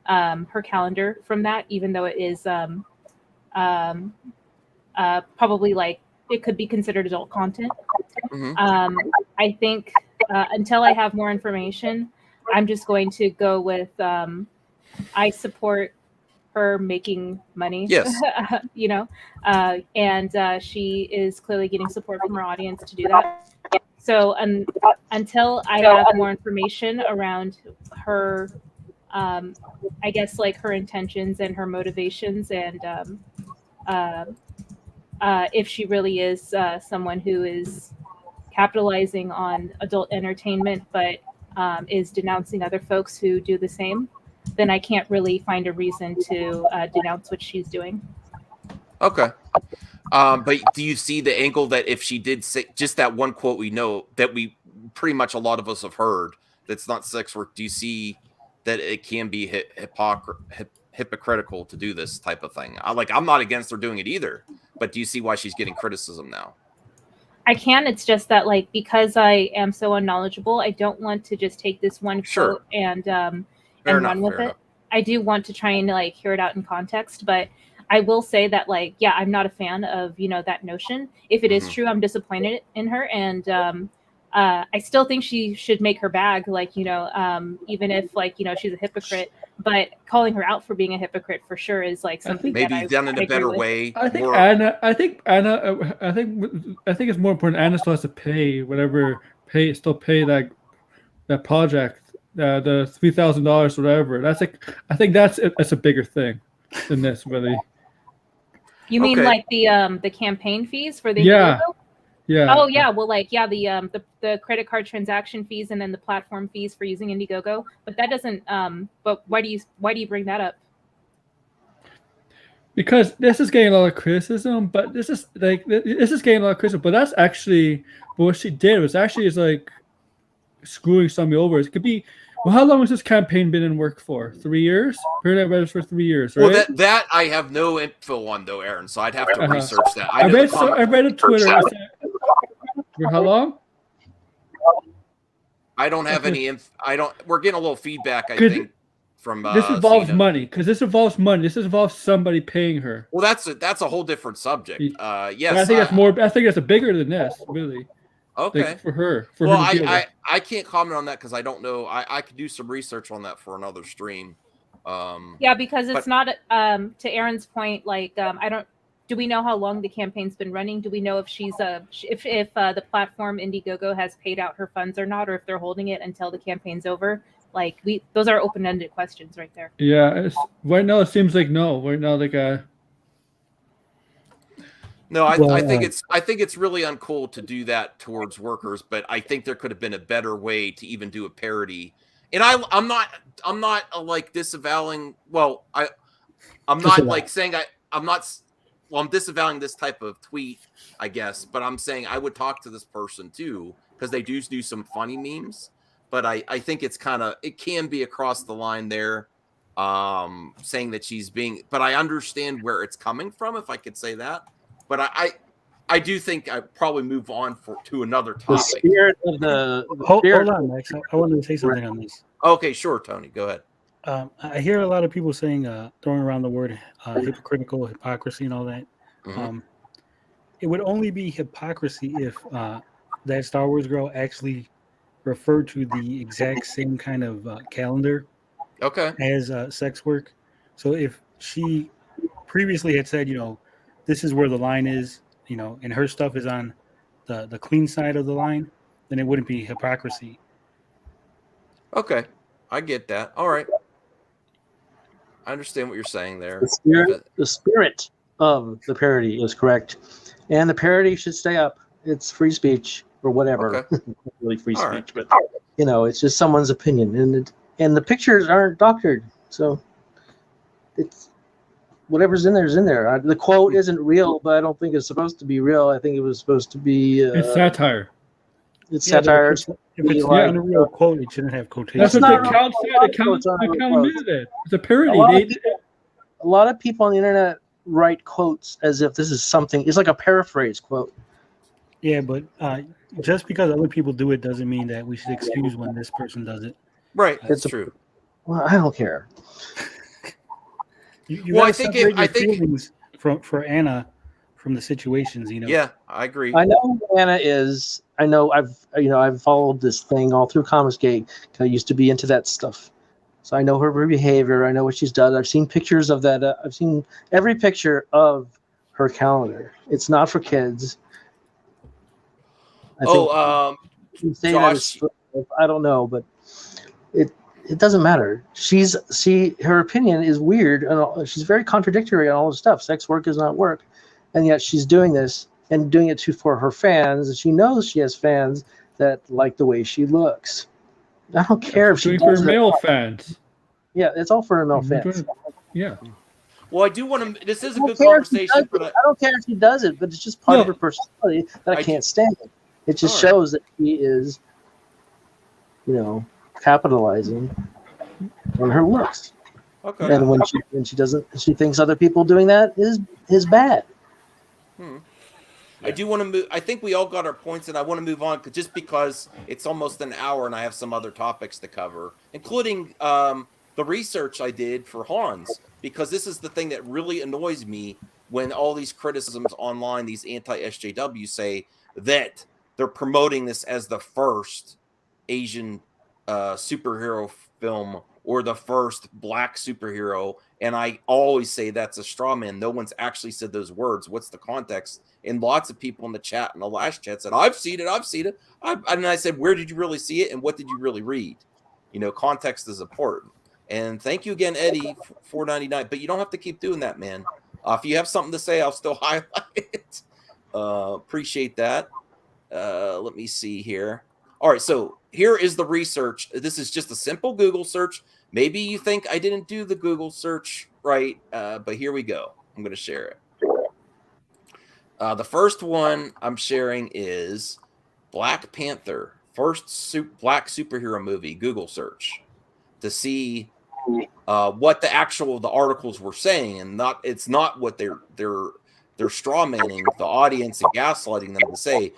her calendar from that, even though it is probably like it could be considered adult content. I think until I have more information, I'm just going to go with I support her making money. Yes. And she is clearly getting support from her audience to do that. So until I have more information around her, I guess like her intentions and her motivations, and if she really is someone who is capitalizing on adult entertainment, but is denouncing other folks who do the same, then I can't really find a reason to denounce what she's doing. Okay. But do you see the angle that if she did say just that one quote we know that we pretty much a lot of us have heard that's not sex work, do you see that it can be hypocritical to do this type of thing? I'm not against her doing it either, but do you see why she's getting criticism now? I can. It's just that, like, because I am so unknowledgeable, I don't want to just take this one quote and run with it. I do want to try and like hear it out in context, but I will say that, like, yeah, I'm not a fan of, that notion. If it is true, I'm disappointed in her. And I still think she should make her bag, like, even if, like, she's a hypocrite, but calling her out for being a hypocrite for sure is like something maybe done in a better way. I think it's more important. Anna still has to pay pay that project, the $3,000, whatever. I think that's a bigger thing than this, really. You mean like the campaign fees for the Indiegogo? Yeah. Oh yeah, well, like, yeah, the credit card transaction fees and then the platform fees for using Indiegogo, but that doesn't. But why do you bring that up? Because this is getting a lot of criticism, but this is getting a lot of criticism. But that's actually what she did was like screwing somebody over. It could be. Well, how long has this campaign been in work for? 3 years? Heard I read it for 3 years, right? Well, that I have no info on though, Aaron. So I'd have to research that. I read on Twitter. For how long? I don't have any. We're getting a little feedback. I think from this involves money because this involves money. This involves somebody paying her. Well, that's a whole different subject. Yes, but I think that's more. I think that's bigger than this, really. Okay. Like for her. I can't comment on that because I don't know. I could do some research on that for another stream. Yeah, because it's not. To Aaron's point, like, I don't. Do we know how long the campaign's been running? Do we know if she's if the platform Indiegogo has paid out her funds or not, or if they're holding it until the campaign's over? Like, those are open-ended questions right there. Yeah, right now it seems like no. Right now, No, I think it's really uncool to do that towards workers, but I think there could have been a better way to even do a parody. And I'm not like disavowing. Well, I'm not like saying I'm not. Well, I'm disavowing this type of tweet, I guess, but I'm saying I would talk to this person too because they do some funny memes. But I think it can be across the line there, saying that she's being. But I understand where it's coming from, if I could say that. But I do think I probably move on to another topic. The spirit of the hold on, Max. I wanted to say something on this. Okay, sure, Tony. Go ahead. I hear a lot of people saying, throwing around the word hypocritical, hypocrisy, and all that. Mm-hmm. It would only be hypocrisy if that Star Wars girl actually referred to the exact same kind of calendar as sex work. So if she previously had said, this is where the line is, and her stuff is on the clean side of the line, then it wouldn't be hypocrisy. Okay, I get that. All right. I understand what you're saying there. The spirit of the parody is correct, and the parody should stay up. It's free speech or whatever. Okay. Not really free All speech, but it's just someone's opinion, and the pictures aren't doctored, so it's whatever's in there is in there. The quote isn't real, but I don't think it's supposed to be real. I think it was supposed to be. It's satire. It's satire. If it's not a real quote, it shouldn't have quotations. That's what the count said. The count admitted it. It's a parody. A lot of people on the internet write quotes as if this is something. It's like a paraphrase quote. Yeah, but just because other people do it doesn't mean that we should excuse when this person does it. Right, that's true. Well, I don't care. I think for Anna from the situations, Yeah, I agree. I know who Anna is. I know I've followed this thing all through Comicsgate. I used to be into that stuff, So I know her behavior. I know what she's done. I've seen pictures of that. I've seen every picture of her calendar. It's not for kids. I think you say that Josh, it's, I don't know, but it doesn't matter. Her opinion is weird, and she's very contradictory on all this stuff. Sex work is not work, and yet she's doing this and doing it for her fans. And she knows she has fans that like the way she looks. I don't care if she doing does for it. male fans. Yeah, it's all for her male fans. Yeah. well, I do want to. This is a I good don't care if she conversation does for it. that. I don't care if she does it, but it's just part of her personality that I can't stand. It just All right. shows that she is, capitalizing on her looks. Okay. And when she doesn't, she thinks other people doing that is bad. I do want to move. I think we all got our points, and I want to move on because it's almost an hour, and I have some other topics to cover, including the research I did for Hans, because this is the thing that really annoys me when all these criticisms online, these anti-SJW say that they're promoting this as the first Asian superhero film or the first black superhero. And I always say that's a straw man. No one's actually said those words. What's the context? And lots of people in the chat, in the last chat, said, I've seen it. And I said, where did you really see it? And what did you really read? Context is important. And thank you again, Eddie, $4.99. But you don't have to keep doing that, man. If you have something to say, I'll still highlight it. Appreciate that. Let me see here. All right, so here is the research. This is just a simple Google search. Maybe you think I didn't do the Google search right, but here we go. I'm going to share it. The first one I'm sharing is Black Panther, first black superhero movie, Google search, to see what the articles were saying, and it's not what they're straw manning the audience and gaslighting them to say.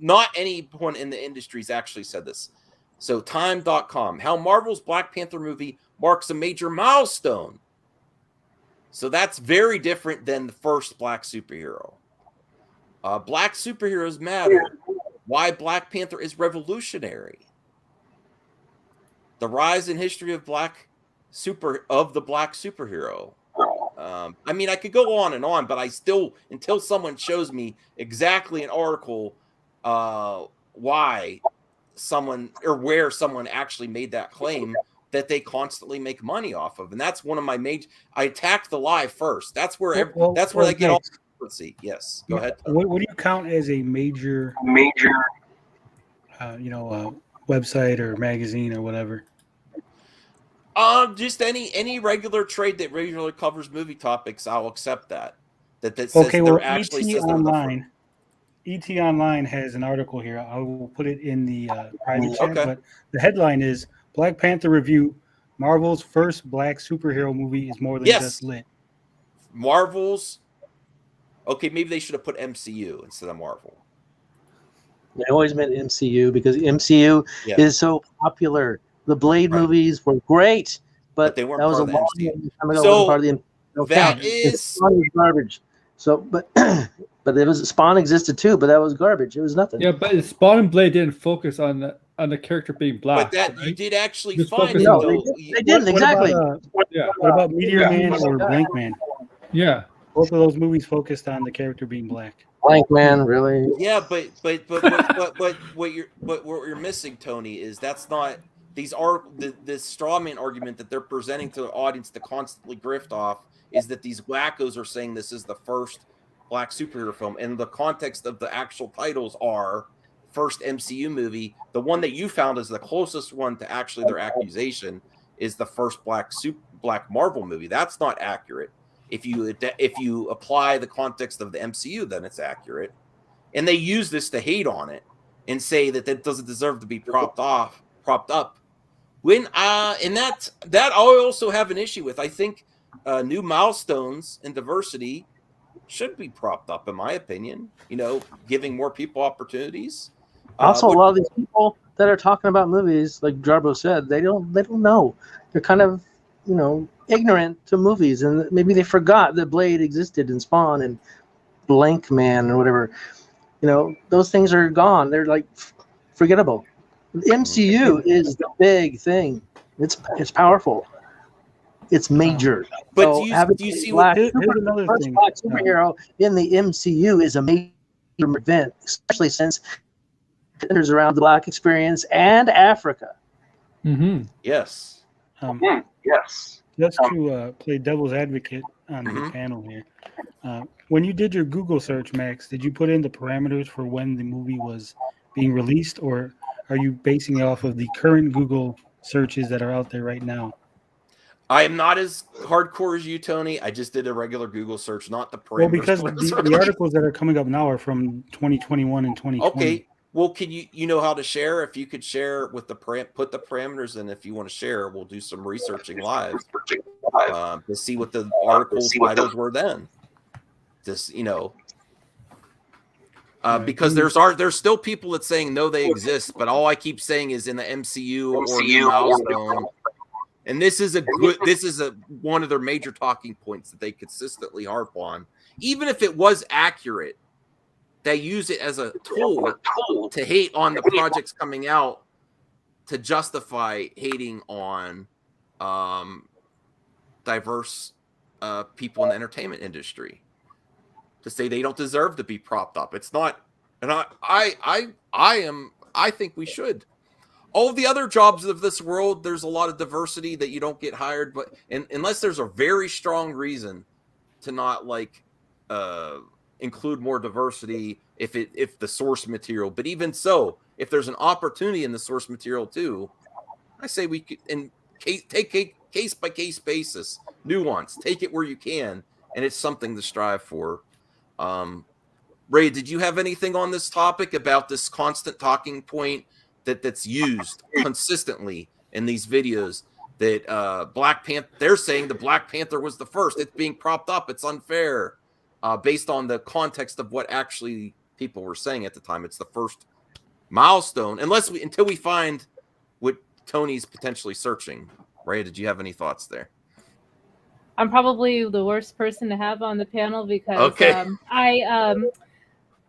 Not anyone in the industry's actually said this. So time.com, how Marvel's Black Panther movie marks a major milestone. So that's very different than the first black superhero. Black superheroes matter. Why Black Panther is revolutionary. The rise in history of the black superhero. I mean, I could go on and on, but I still, until someone shows me exactly an article why someone or where someone actually made that claim that they constantly make money off of. And that's one of my major. I attack the lie first. That's where they get all frequency. Yes, go ahead. What do you count as a major website or magazine or whatever? Just any regular trade that regularly covers movie topics, I'll accept that. That says okay, well, actually ET says Online. ET Online has an article here. I will put it in the private chat. Okay. But the headline is Black Panther review. Marvel's first black superhero movie is more than just lit. Marvel's. Okay, maybe they should have put MCU instead of Marvel. They always meant MCU because MCU is so popular. The Blade movies were great, but they weren't that was part a of the long MCU. time ago. So, It wasn't part of the MCU. that is Spawn was garbage. So, but it was Spawn existed too, but that was garbage. It was nothing. Yeah, but Spawn and Blade didn't focus on the character being black. But that right? you did actually Just find focus it, on- though. They didn't exactly. What about Meteor Man or Blank Man? Yeah. Both of those movies focused on the character being black. Blank Man, really? Yeah, but what you're missing, Tony, is that's not this straw man argument that they're presenting to the audience to constantly grift off is that these wackos are saying this is the first black superhero film, and the context of the actual titles are first MCU movie. The one that you found is the closest one to actually their accusation is the first black Marvel movie. That's not accurate. If you apply the context of the MCU, then it's accurate. And they use this to hate on it and say that doesn't deserve to be propped up. When and that I also have an issue with. I think new milestones in diversity should be propped up, in my opinion. Giving more people opportunities. Also, a lot of these people that are talking about movies, like Jarbo said, they don't know. They're kind of ignorant to movies, and maybe they forgot that Blade existed in Spawn and Blank Man or whatever. Those things are gone. They're like forgettable. The MCU is the big thing. It's powerful. It's major. But So do you having see a what? Here's another first thing. black superhero in the MCU is a major event, especially since it centers around the black experience and Africa. Mm-hmm. Yes. Yes. Just to play devil's advocate on the panel here, when you did your Google search, Max, did you put in the parameters for when the movie was being released, or are you basing it off of the current Google searches that are out there right now? I am not as hardcore as you, Tony. I just did a regular Google search, not the parameters. Well, because the articles that are coming up now are from 2021 and 2020. Okay. Well, can you know how to share? If you could share with put the parameters in, if you want to share, we'll do some researching live to see what the article titles were then. Just because there's still people that saying no, they exist, but all I keep saying is in the MCU or new milestone. And this is one of their major talking points that they consistently harp on. Even if it was accurate, they use it as a tool to hate on the projects coming out to justify hating on diverse people in the entertainment industry, to say they don't deserve to be propped up. It's not, and I think we should. All of the other jobs of this world, there's a lot of diversity that you don't get hired, but unless there's a very strong reason to not include more diversity, if the source material, but even so, if there's an opportunity in the source material too, I say we could take a case by case basis, nuance, take it where you can, and it's something to strive for. Ray, did you have anything on this topic about this constant talking point that's used consistently in these videos that Black Panther, they're saying the Black Panther was the first, it's being propped up, it's unfair, based on the context of what actually people were saying at the time. It's the first milestone, until we find what Tony's potentially searching. Ray, did you have any thoughts there? I'm probably the worst person to have on the panel because okay.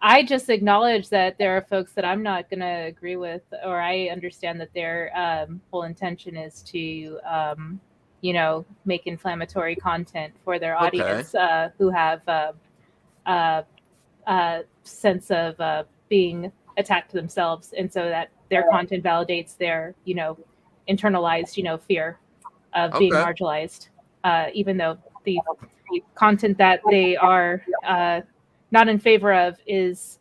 I just acknowledge that there are folks that I'm not going to agree with, or I understand that their whole intention is to, make inflammatory content for their audience who have a sense of being attacked themselves, and so that their content validates their, internalized, fear of being marginalized, even though the content that they are not in favor of is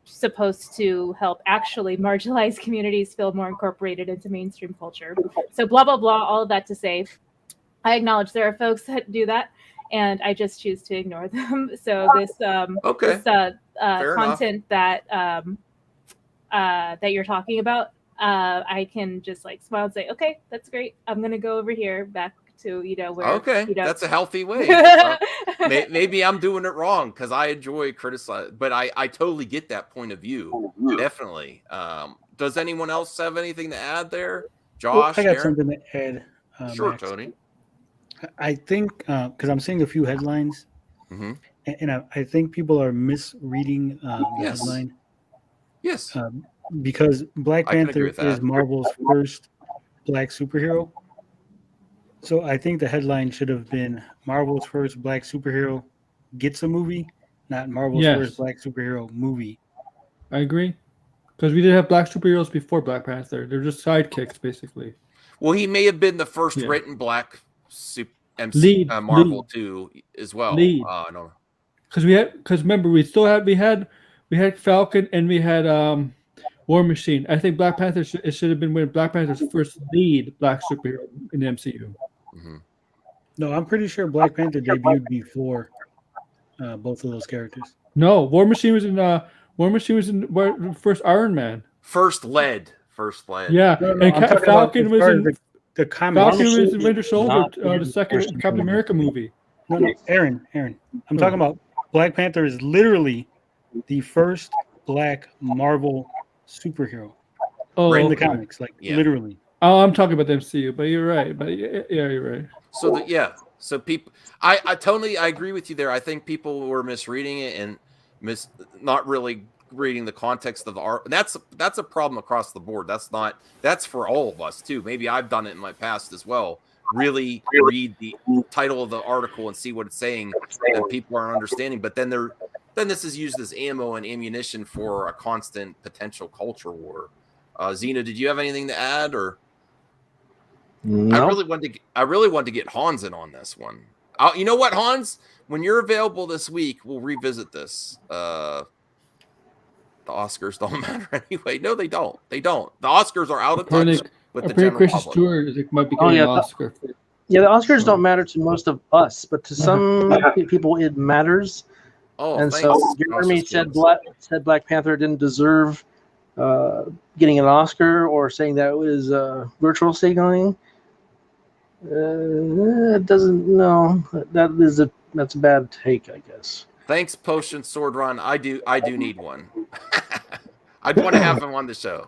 supposed to help actually marginalized communities feel more incorporated into mainstream culture. So blah, blah, blah, all of that to say, I acknowledge there are folks that do that, and I just choose to ignore them. So this content that that you're talking about, I can just smile and say, okay, that's great. I'm going to go over here back to, where. That's a healthy way. Maybe I'm doing it wrong because I enjoy criticizing, but I totally get that point of view. Definitely. Does anyone else have anything to add there? Josh? I got Aaron? something to add. Sure, Max. Tony. I think because I'm seeing a few headlines, and I think people are misreading the headline. Yes. Because Black Panther is Marvel's first black superhero. So I think the headline should have been Marvel's first black superhero gets a movie, not Marvel's first black superhero movie. I agree. Because we did have black superheroes before Black Panther. They're just sidekicks, basically. Well, he may have been the first written black Marvel too, as well. No. Because remember, we had Falcon and we had War Machine. I think Black Panther it should have been when Black Panther's first lead black superhero in the MCU. No, I'm pretty sure Black Panther debuted before both of those characters. No, War Machine was in first Iron Man. First lead. Yeah, and Falcon was in the comic. Falcon was in Winter Soldier, the second Captain America movie. No, Aaron. I'm talking about Black Panther is literally the first black Marvel superhero in the comics, literally. Oh, I'm talking about the MCU, but you're right. But yeah, you're right. So people, I totally agree with you there. I think people were misreading it and not really reading the context of the art. And that's a problem across the board. That's for all of us too. Maybe I've done it in my past as well. Really read the title of the article and see what it's saying that people aren't understanding. But then this is used as ammo and ammunition for a constant potential culture war. Zena, did you have anything to add? Or No. I really wanted to get Hans in on this one. You know what, Hans? When you're available this week, we'll revisit this. The Oscars don't matter anyway. No, they don't. They don't. The Oscars are out of touch with the general Christian public. Stewart might be getting an Oscar. Yeah, the Oscars don't matter to most of us, but to some people it matters. Oh, and thanks. so Jeremy said Black Panther didn't deserve getting an Oscar, or saying that it was virtual signaling. It doesn't. No, that's a bad take, I guess. Thanks, Potion Sword Run. I do need one. I'd want to have him on the show.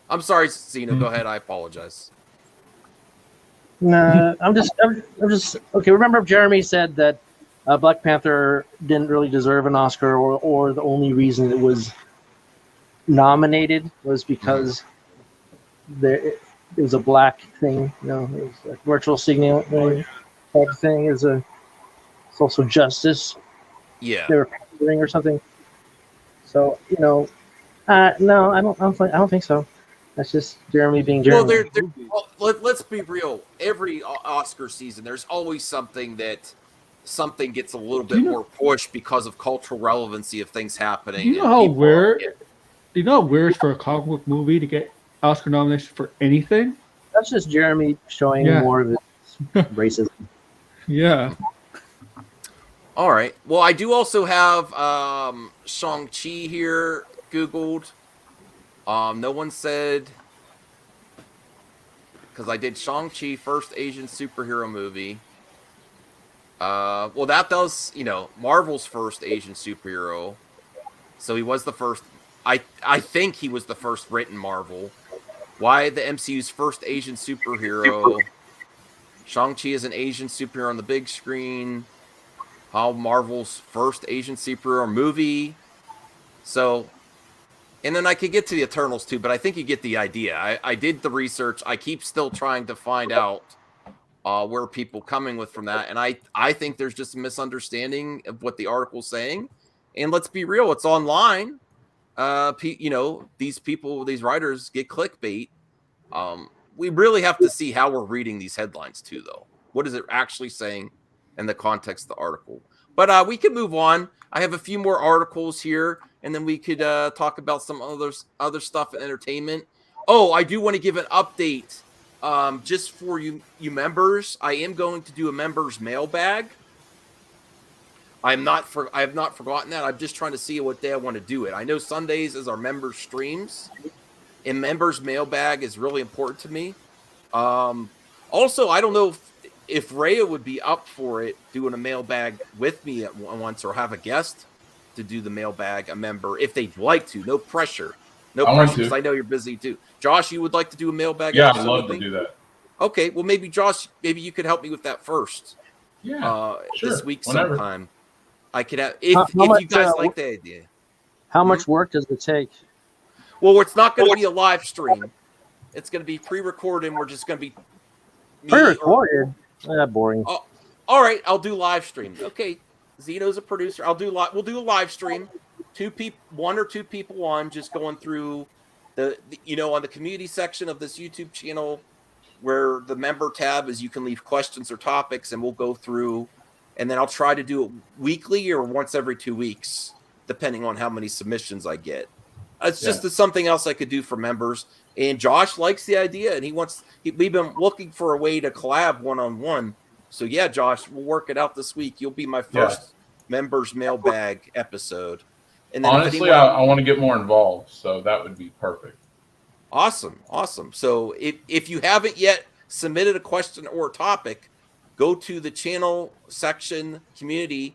I'm sorry, Zeno. Go ahead. I apologize. Nah, I'm just okay. Remember, Jeremy said that Black Panther didn't really deserve an Oscar, or the only reason it was nominated was because it was a black thing. You know, it was like virtual signal type of thing. It's also justice. Yeah. They were pandering or something. So no, I don't think so. That's just Jeremy being Jeremy. Well, let's be real. Every Oscar season, there's always something gets a little bit more pushed because of cultural relevancy of things happening. Do you know how weird? Do you know how weird it's for a comic book movie to get Oscar nomination for anything? That's just Jeremy showing more of his racism. Yeah. All right. Well, I do also have Shang-Chi here Googled. No one said, because I did Shang-Chi, first Asian superhero movie. Well, that does, Marvel's first Asian superhero. So he was the first. I think he was the first written Marvel. Why the MCU's first Asian superhero? Shang-Chi is an Asian superhero on the big screen. How Marvel's first Asian superhero movie. So, and then I could get to the Eternals too, but I think you get the idea. I did the research. I keep still trying to find out where people coming with from that. And I think there's just a misunderstanding of what the article's saying. And let's be real, it's online. These people, these writers get clickbait. We really have to see how we're reading these headlines too, though. What is it actually saying in the context of the article? But we can move on. I have a few more articles here, and then we could talk about some other stuff in entertainment. Oh, I do want to give an update just for you members. I am going to do a members mailbag. I have not forgotten that. I'm just trying to see what day I want to do it. I know Sundays is our members streams, and members mailbag is really important to me. Also, I don't know if Rhea would be up for it, doing a mailbag with me at once, or have a guest to do the mailbag, a member, if they'd like to. No pressure. No pressure, because I know you're busy too. Josh, you would like to do a mailbag? Yeah, I'd love to do that. Okay, well, maybe Josh, maybe you could help me with that first. Yeah, sure. This week Whenever. sometime. I could have, if you guys like the idea. How much work does it take? Well, it's not going to be a live stream. It's going to be pre-recorded, and we're just going to be pre-recorded. Boring. All right, I'll do live stream. Okay, Zeno's a producer. We'll do a live stream. One or two people on, just going through the on the community section of this YouTube channel, where the member tab is, you can leave questions or topics, and we'll go through. And then I'll try to do it weekly or once every 2 weeks, depending on how many submissions I get. It's just something else I could do for members. And Josh likes the idea, and we've been looking for a way to collab one-on-one. So yeah, Josh, we'll work it out this week. You'll be my first members mailbag episode. And then honestly, I want to get more involved, so that would be perfect. Awesome. So if you haven't yet submitted a question or a topic, go to the channel section, community,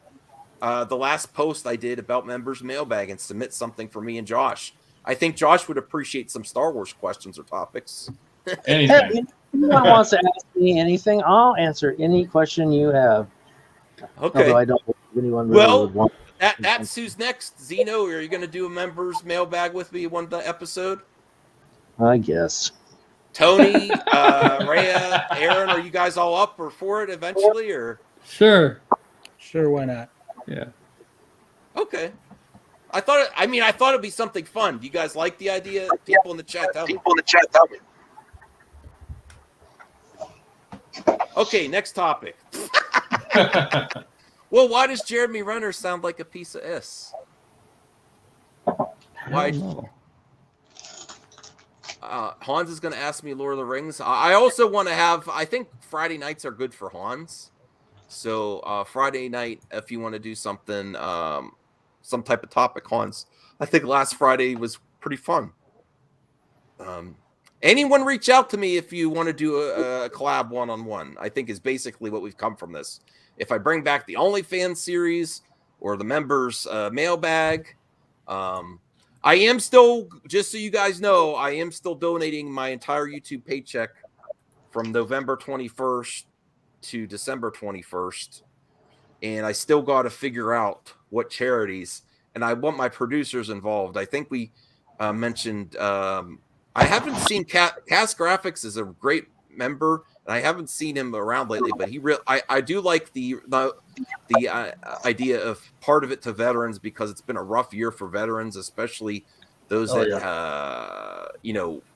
the last post I did about members mailbag, and submit something for me and Josh. I think Josh would appreciate some Star Wars questions or topics. Anything. If anyone wants to ask me anything, I'll answer any question you have. Okay. Although I don't think anyone really would want. That's who's next. Zeno, are you going to do a members mailbag with me one episode? I guess. Tony, Rhea, Aaron, are you guys all up or for it eventually? Or Sure. Sure, why not? Yeah. okay. I thought it'd be something fun. Do you guys like the idea? People in the chat, tell me. Okay, next topic. Well, why does Jeremy Renner sound like a piece of S? Why? Hans is going to ask me Lord of the Rings. I also want to have. I think Friday nights are good for Hans. So Friday night, if you want to do something, some type of topic, Hans. I think last Friday was pretty fun. Anyone reach out to me if you want to do a collab one-on-one. I think is basically what we've come from this. If I bring back the OnlyFans series or the members mailbag, I am still, just so you guys know, I am still donating my entire YouTube paycheck from November 21st to December 21st. And I still got to figure out what charities, and I want my producers involved. I think we mentioned, I haven't seen Cast Graphics is a great member, and I haven't seen him around lately, but I do like the idea of part of it to veterans, because it's been a rough year for veterans, especially those that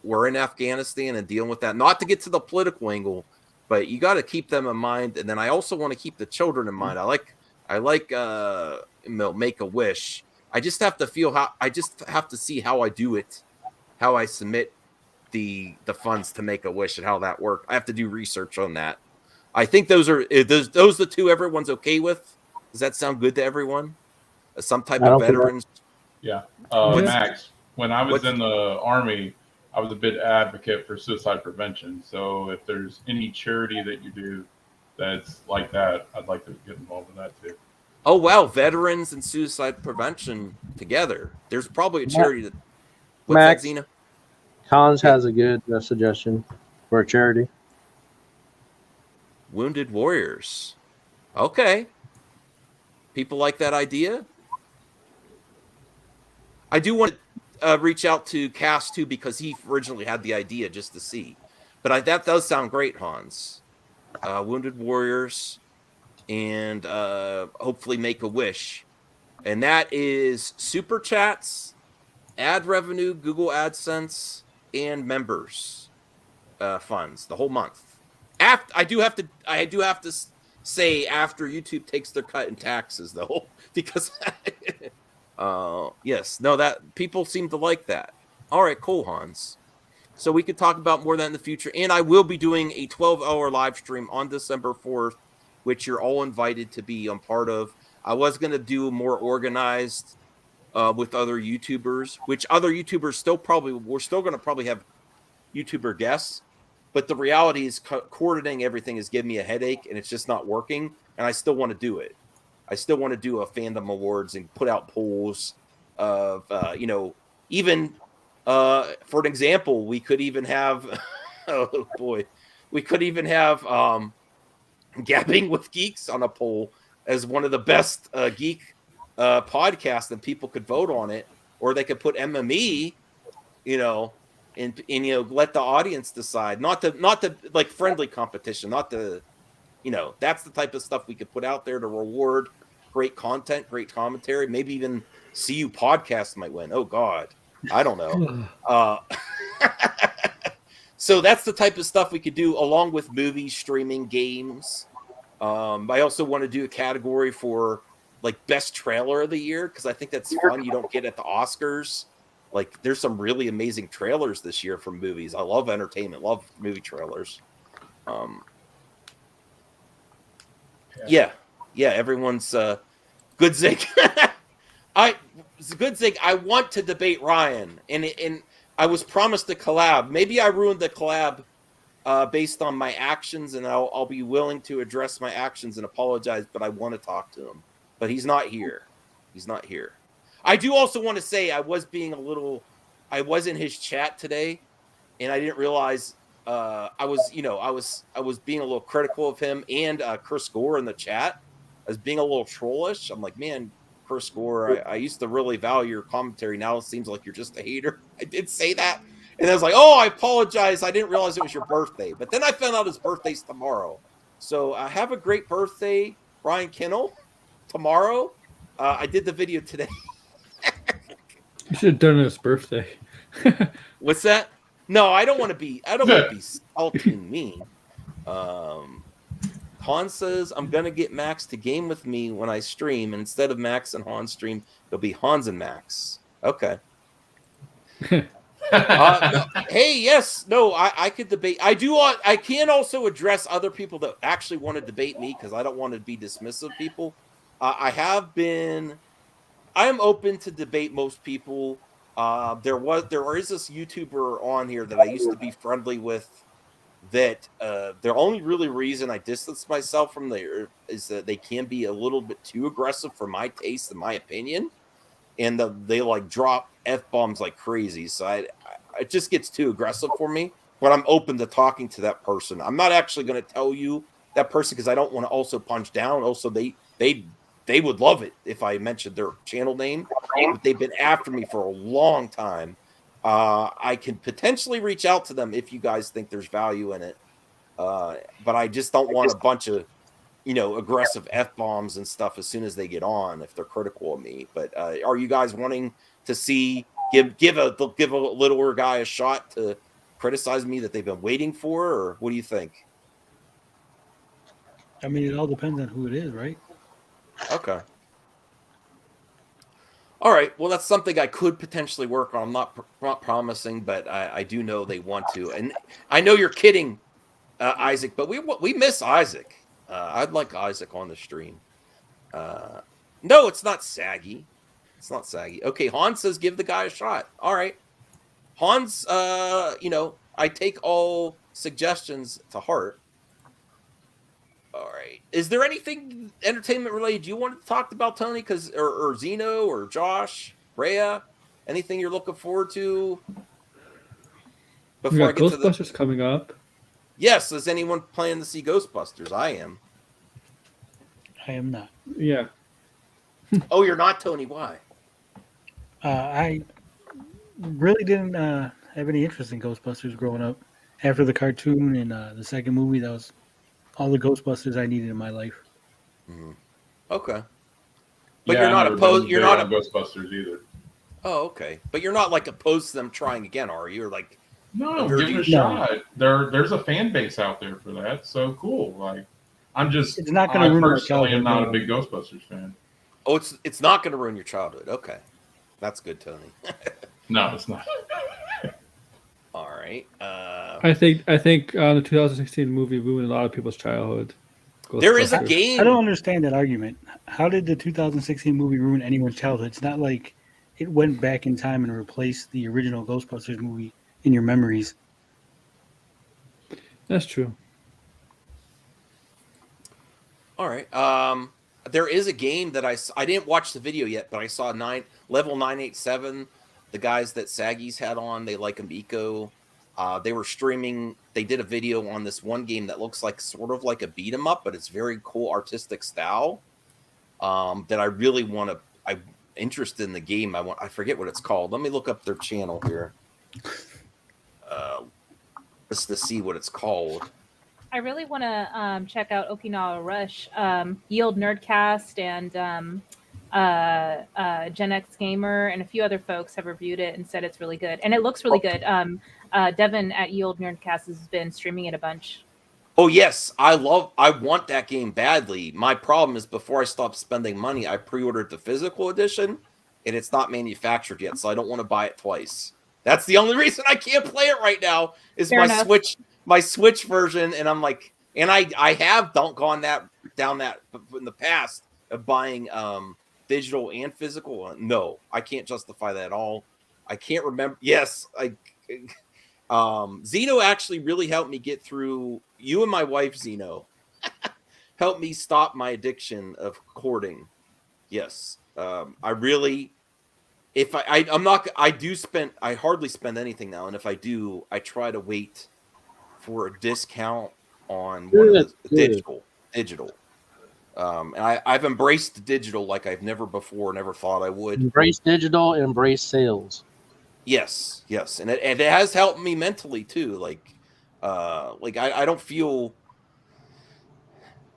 were in Afghanistan and dealing with that. Not to get to the political angle, but you got to keep them in mind. And then I also want to keep the children in mind. I like Make-A-Wish. I just have to see how I do it, how I submit the funds to Make-A-Wish and how that works. I have to do research on that. I think those the two everyone's okay with. Does that sound good to everyone? Some type of veterans. Yeah. Max, when I was in the Army, I was a big advocate for suicide prevention. So if there's any charity that you do that's like that, I'd like to get involved in that too. Oh, wow. Veterans and suicide prevention together. There's probably a charity that... What's Max, that, Zena? Hans has a good suggestion for a charity. Wounded Warriors. Okay. People like that idea? I do want to reach out to Cass too, because he originally had the idea just to see. But that does sound great, Hans. Wounded Warriors and hopefully Make-A-Wish. And that is super chats, ad revenue, Google AdSense, and members funds the whole month. I do have to say after YouTube takes their cut in taxes, though, because yes, no, that people seem to like that. All right, cool, Hans. So we could talk about more of that in the future, and I will be doing a 12-hour live stream on December 4th, which you're all invited to be on part of. I was going to do more organized with other YouTubers, which other YouTubers we're still going to probably have YouTuber guests. But the reality is coordinating everything is giving me a headache, and it's just not working. And I still want to do it. I still want to do a fandom awards and put out polls of, even for an example, we could even have, oh boy, we could even have Gabbing with Geeks on a poll as one of the best geek podcasts, and people could vote on it, or they could put MME, and let the audience decide, not to like friendly competition, not to, that's the type of stuff we could put out there to reward great content, great commentary. Maybe even CU podcast might win. Oh God, I don't know. So that's the type of stuff we could do along with movies, streaming, games. I also want to do a category for like best trailer of the year, because I think that's fun. You don't get at the Oscars. Like, there's some really amazing trailers this year from movies. I love entertainment, love movie trailers. Yeah, everyone's good Zig. Good Zig. I want to debate Ryan, and I was promised a collab. Maybe I ruined the collab based on my actions, and I'll be willing to address my actions and apologize. But I want to talk to him. But he's not here. I do also want to say I was in his chat today, and I didn't realize I was being a little critical of him and Chris Gore in the chat. I was being a little trollish. I'm like, man, Chris Gore. I used to really value your commentary. Now it seems like you're just a hater. I did say that. And I was like, oh, I apologize. I didn't realize it was your birthday. But then I found out his birthday's tomorrow. So have a great birthday, Ryan Kinnel, tomorrow. I did the video today. You should have done it on his birthday. What's that? No, I don't want to be salty and mean. Han says, I'm going to get Max to game with me when I stream. And instead of Max and Han stream, it'll be Hans and Max. Okay. No, hey, yes. No, I could debate. I can also address other people that actually want to debate me because I don't want to be dismissive of people. I am open to debate most people. There is this YouTuber on here that I used to be friendly with that the only really reason I distance myself from there is that they can be a little bit too aggressive for my taste and my opinion. And they like drop F-bombs like crazy. So it just gets too aggressive for me. But I'm open to talking to that person. I'm not actually going to tell you that person because I don't want to also punch down. Also, they would love it if I mentioned their channel name. But they've been after me for a long time. I can potentially reach out to them if you guys think there's value in it. But I just don't want a bunch of aggressive F-bombs and stuff as soon as they get on if they're critical of me. But are you guys wanting to see give a littler guy a shot to criticize me that they've been waiting for, or what do you think? I mean, it all depends on who it is, right? Okay. All right. Well, that's something I could potentially work on. I'm not promising, but I do know they want to. And I know you're kidding, Isaac, but we miss Isaac. I'd like Isaac on the stream. No, it's not saggy. It's not saggy. Okay, Hans says give the guy a shot. All right. Hans, I take all suggestions to heart. All right. Is there anything entertainment related you wanted to talk about, Tony? Or Zeno or Josh, Rhea? Anything you're looking forward to? We got Ghostbusters coming up. Yes. Is anyone planning to see Ghostbusters? I am. I am not. Yeah. Oh, you're not, Tony? Why? I really didn't have any interest in Ghostbusters growing up. After the cartoon and the second movie, that was all the Ghostbusters I needed in my life. Mm-hmm. Okay. But yeah, you're not opposed. You're not Ghostbusters either. Oh, okay. But you're not like opposed to them trying again, are you? Or like, no, give it a shot. There's a fan base out there for that. So cool. Like, it's not going to ruin my childhood. I'm not a big Ghostbusters fan. Oh, it's not going to ruin your childhood. Okay, that's good, Tony. No, it's not. All right. I think the 2016 movie ruined a lot of people's childhood. There is a game. I don't understand that argument. How did the 2016 movie ruin anyone's childhood? It's not like it went back in time and replaced the original Ghostbusters movie in your memories. That's true. All right. There is a game that I didn't watch the video yet, but I saw level 987. The guys that Saggy's had on, they like Amico. They were streaming. They did a video on this one game that looks like sort of like a beat 'em up, but it's very cool artistic style. That I really want to. I'm interested in the game. I forget what it's called. Let me look up their channel here. Just to see what it's called. I really want to check out Okinawa Rush. Yield Nerdcast and Gen X Gamer and a few other folks have reviewed it and said it's really good. And it looks really good. Devin at Yield Nerdcast has been streaming it a bunch. Oh, yes. I want that game badly. My problem is before I stop spending money, I pre-ordered the physical edition and it's not manufactured yet. So I don't want to buy it twice. That's the only reason I can't play it right now is my Switch version. And I'm like, and I have gone down that in the past of buying digital and physical. No, I can't justify that at all. I can't remember. Yes, Zeno actually really helped me get through. You and my wife, Zeno, helped me stop my addiction of courting. Yes, I really. If I hardly spend anything now, and if I do, I try to wait for a discount on one of the digital. And I've embraced digital like I've never thought I would. Embrace digital, embrace sales. Yes, and it has helped me mentally too. Like I don't feel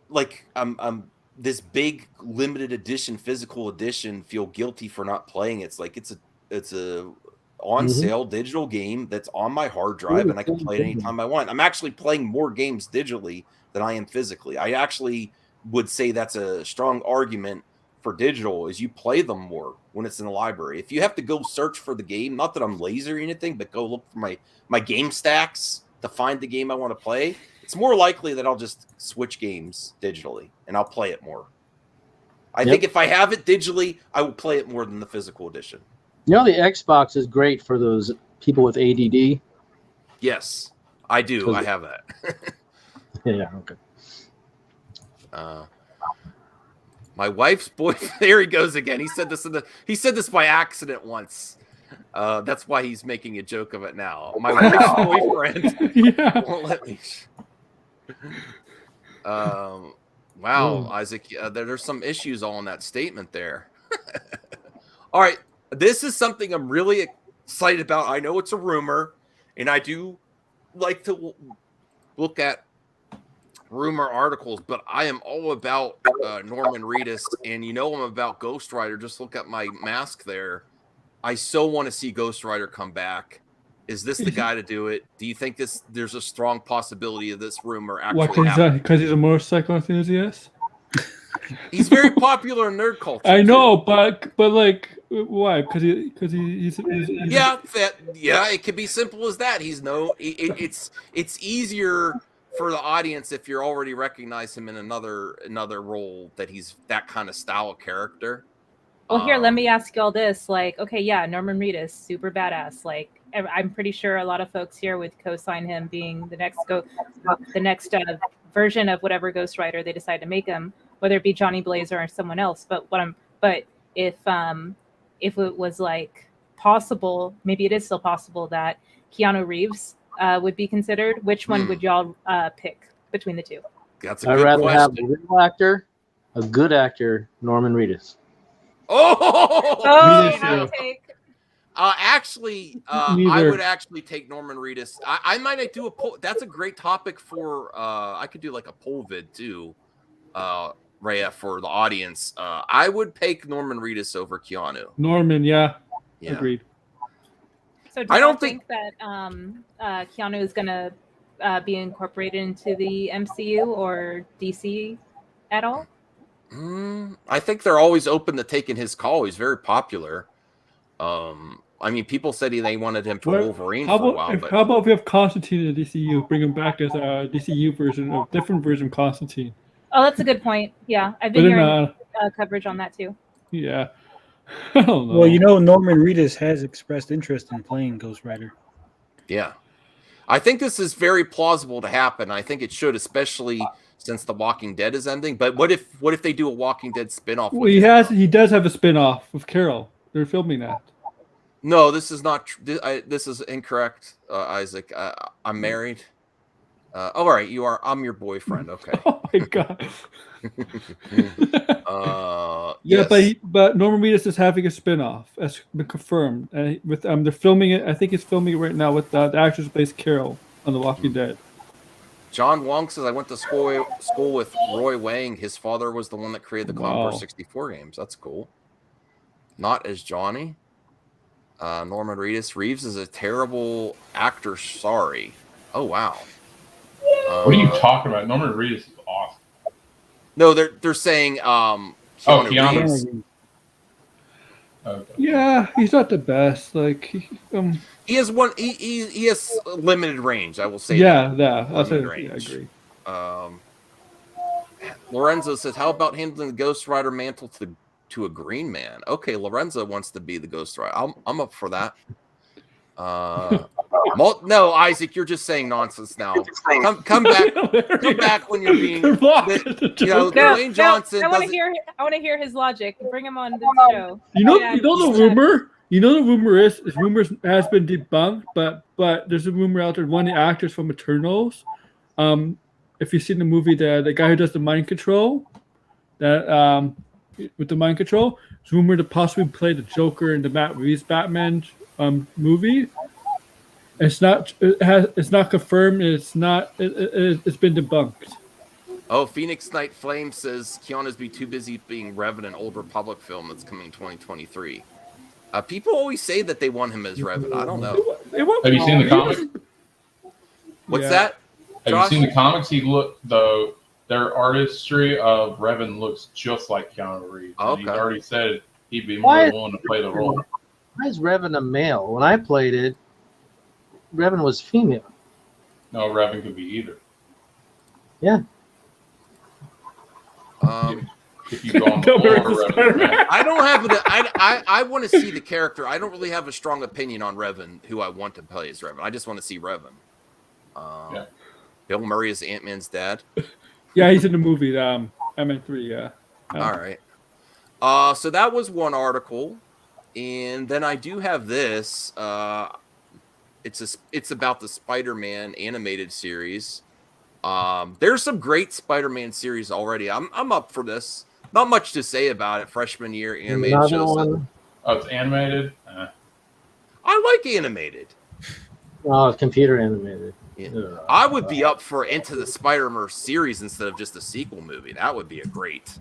like I'm this big limited edition physical edition feel guilty for not playing it. It's like it's a on sale digital game that's on my hard drive and I can play it anytime I want. I'm actually playing more games digitally than I am physically. I actually would say that's a strong argument for digital is you play them more when it's in the library. If you have to go search for the game, not that I'm lazy or anything, but go look for my game stacks to find the game I want to play, it's more likely that I'll just switch games digitally and I'll play it more. I think if I have it digitally, I will play it more than the physical edition. You know, the Xbox is great for those people with ADD. Yes, I do. I have that. Yeah, okay. My wife's boyfriend. There he goes again. He said this by accident once. That's why he's making a joke of it now. My wife's boyfriend won't let me. Wow, Isaac. There's some issues all in that statement there. All right, this is something I'm really excited about. I know it's a rumor, and I do like to look at rumor articles, but I am all about Norman Reedus, and you know I'm about Ghost Rider. Just look at my mask there. I so want to see Ghost Rider come back. Is this the guy to do it? Do you think there's a strong possibility of this rumor actually happening? Because he's a motorcycle enthusiast? He's very popular in nerd culture. I know, but like, why? Because he's yeah, it could be simple as that. It's easier for the audience if you're already recognize him in another role that he's that kind of style of character. Well, here, let me ask you all this. Like, okay, yeah, Norman Reedus, super badass. Like, I'm pretty sure a lot of folks here would co-sign him being the next version of whatever Ghost Rider they decide to make him, whether it be Johnny Blaze or someone else. But if it was like possible, maybe it is still possible that Keanu Reeves would be considered, which one would y'all pick between the two? That's a good I'd rather question. have a real actor, a good actor, Norman Reedus. Hot take. Actually, I would actually take Norman Reedus. I might do a poll. That's a great topic for. I could do like a poll vid too, Rhea, for the audience. I would pick Norman Reedus over Keanu. Norman, yeah. Agreed. So do you think that Keanu is going to be incorporated into the MCU or DC at all? I think they're always open to taking his call. He's very popular. I mean, people said they wanted him for Wolverine for a while. How about if we have Constantine in the DCU? Bring him back as a DCU version, a different version of Constantine. Oh, that's a good point. Yeah, I've been hearing coverage on that too. Yeah. I don't know. Well, you know, Norman Reedus has expressed interest in playing Ghost Rider. Yeah. I think this is very plausible to happen. I think it should, especially since The Walking Dead is ending. But what if they do a Walking Dead spinoff? Well, he does have a spinoff with Carol. They're filming that. No, this is not. This is incorrect, Isaac. I'm married. All right, you are. I'm your boyfriend. Okay. Oh my god. Yes. but Norman Reedus is having a spinoff. That's been confirmed. With they're filming it. I think he's filming it right now with the actress based Carol on The Walking Dead. John Wong says, I went to school with Roy Wang. His father was the one that created the Commodore 64 games. That's cool. Not as Johnny. Norman Reeves is a terrible actor. Sorry. Oh, wow. What are you talking about? Norman Reedus is awesome. No, they're saying Keanu Reeves. Okay. Yeah, he's not the best. Like he has one. He has limited range. I will say. Yeah, that. I'll say I agree. Lorenzo says, "How about handling the Ghost Rider mantle to a Green Man?" Okay, Lorenzo wants to be the Ghost Rider. I'm up for that. No, Isaac, you're just saying nonsense now. Come back when you're being. Dwayne Johnson. I want to hear his logic. Bring him on the show. You know the rumor. You know the rumor is rumors has been debunked, but there's a rumor out there. One of the actors from Eternals, if you've seen the movie, the guy who does the mind control, that with the mind control, is rumored to possibly play the Joker in the Matt Reeves Batman movie. It's not. It's not confirmed. It's not. It's been debunked. Oh, Phoenix Night Flame says Keanu's be too busy being Rev in an Old Republic film that's coming in 2023. People always say that they want him as Revan. I don't know. Have you seen the comic? What's that? Have Josh? you seen the comics? Their artistry of Revan looks just like Keanu Reeves. Oh, He's okay. already said he'd be more than willing to play the role. Why is Revan a male? When I played it, Revan was female. No, Revan could be either. Yeah. If you go on the Revan. I don't have the. I want to see the character. I don't really have a strong opinion on Revan, who I want to play as Revan. I just want to see Revan. Yeah. Bill Murray is Ant-Man's dad. Yeah, he's in the movie. Ant-Man 3. Yeah. All right. So that was one article, and then I do have this. It's about the Spider-Man animated series. There's some great Spider-Man series already. I'm up for this. Not much to say about it. Freshman year animated shows. Oh, it's animated. I like animated. Oh, it's computer animated. Yeah. I would be up for Into the Spider-Verse series instead of just a sequel movie. That would be a great.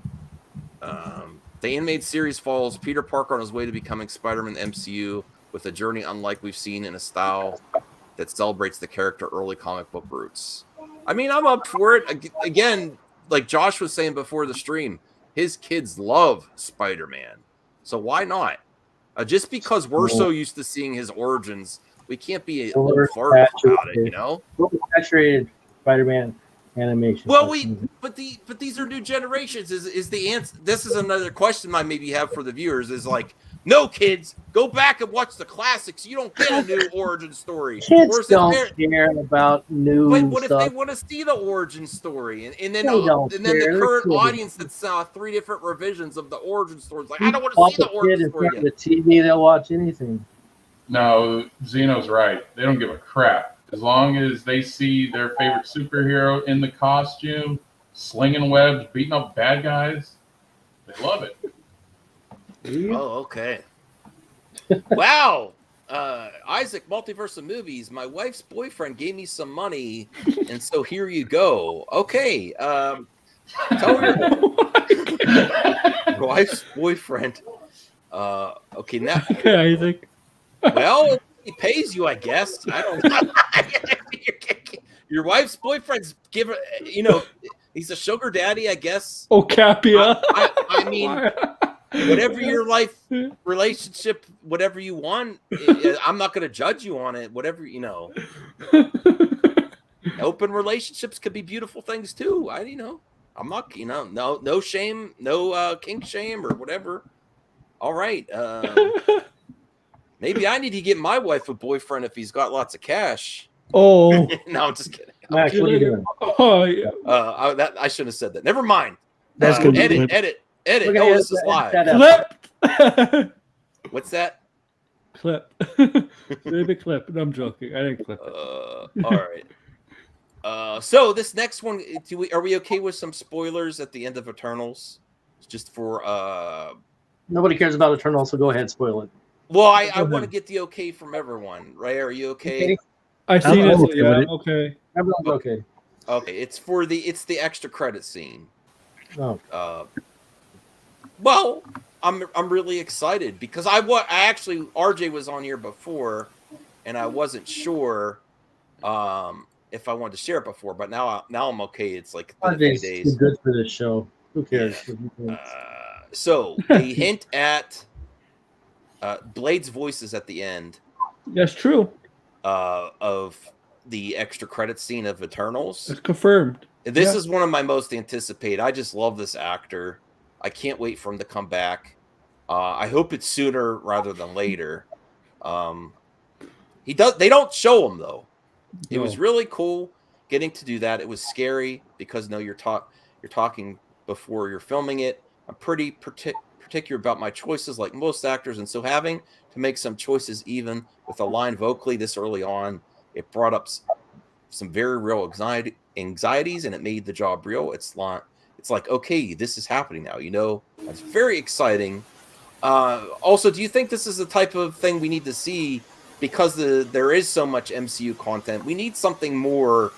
The animated series follows Peter Parker on his way to becoming Spider-Man in the MCU with a journey unlike we've seen in a style that celebrates the character early comic book roots. I mean, I'm up for it. Again, like Josh was saying before the stream, his kids love Spider-Man. So why not? Just because we're so used to seeing his origins, we can't be old fart about it, you know? Saturated Spider-Man animation. Well, but these are new generations. Is the answer? This is another question I maybe have for the viewers. Is like, no, kids, go back and watch the classics. You don't get a new origin story. Kids don't care about new But what stuff. if they want to see the origin story, and then They don't the care. current They're audience that saw 3 different revisions of the origin stories, like, I don't want to see the origin story yet. yet. The TV, they'll watch anything. No, Zeno's right. They don't give a crap. As long as they see their favorite superhero in the costume, slinging webs, beating up bad guys, they love it. Oh, okay. Wow. Isaac, Multiverse of Movies. My wife's boyfriend gave me some money, and so here you go. Okay. Tell your wife's boyfriend. Okay, now. Okay, Isaac. Well, he pays you, I guess. I don't know. Your wife's boyfriend's he's a sugar daddy, I guess. Oh, Capia. I mean, whatever your life relationship, whatever you want, I'm not going to judge you on it. Whatever, open relationships could be beautiful things too. I'm not, no shame, no kink shame or whatever. All right. Maybe I need to get my wife a boyfriend if he's got lots of cash. Oh. No, I'm just kidding. Max, what are you doing? Oh, yeah. I shouldn't have said that. Never mind. That's good. Edit. We're gonna Oh, edit this is live. that out. Clip. What's that? Clip. Maybe clip. No, I'm joking. I didn't clip it. All right. So this next one, are we okay with some spoilers at the end of Eternals? Just for Nobody cares about Eternal, so go ahead, spoil it. well, I want to get the okay from everyone. Right? Are you okay? I've seen I'm it. okay Yeah, with it. okay. Everyone's okay. Okay, it's the extra credit scene. Oh. Well, I'm really excited because I actually RJ was on here before, and I wasn't sure if I wanted to share it before, but now I'm okay. It's like been a few RJ's days. too good for this show. Who cares? So they hint at Blade's voices at the end That's true. of the extra credit scene of Eternals. It's confirmed. This is one of my most anticipated. I just love this actor. I can't wait for him to come back. I hope it's sooner rather than later. They don't show him though. It was really cool getting to do that. It was scary because you're talking before you're filming it. I'm pretty particular about my choices, like most actors, and so having to make some choices, even with a line vocally this early on, it brought up some very real anxieties, and it made the job real. It's it's like, okay, this is happening now. That's very exciting. Also, do you think this is the type of thing we need to see because there is so much MCU content? We need something more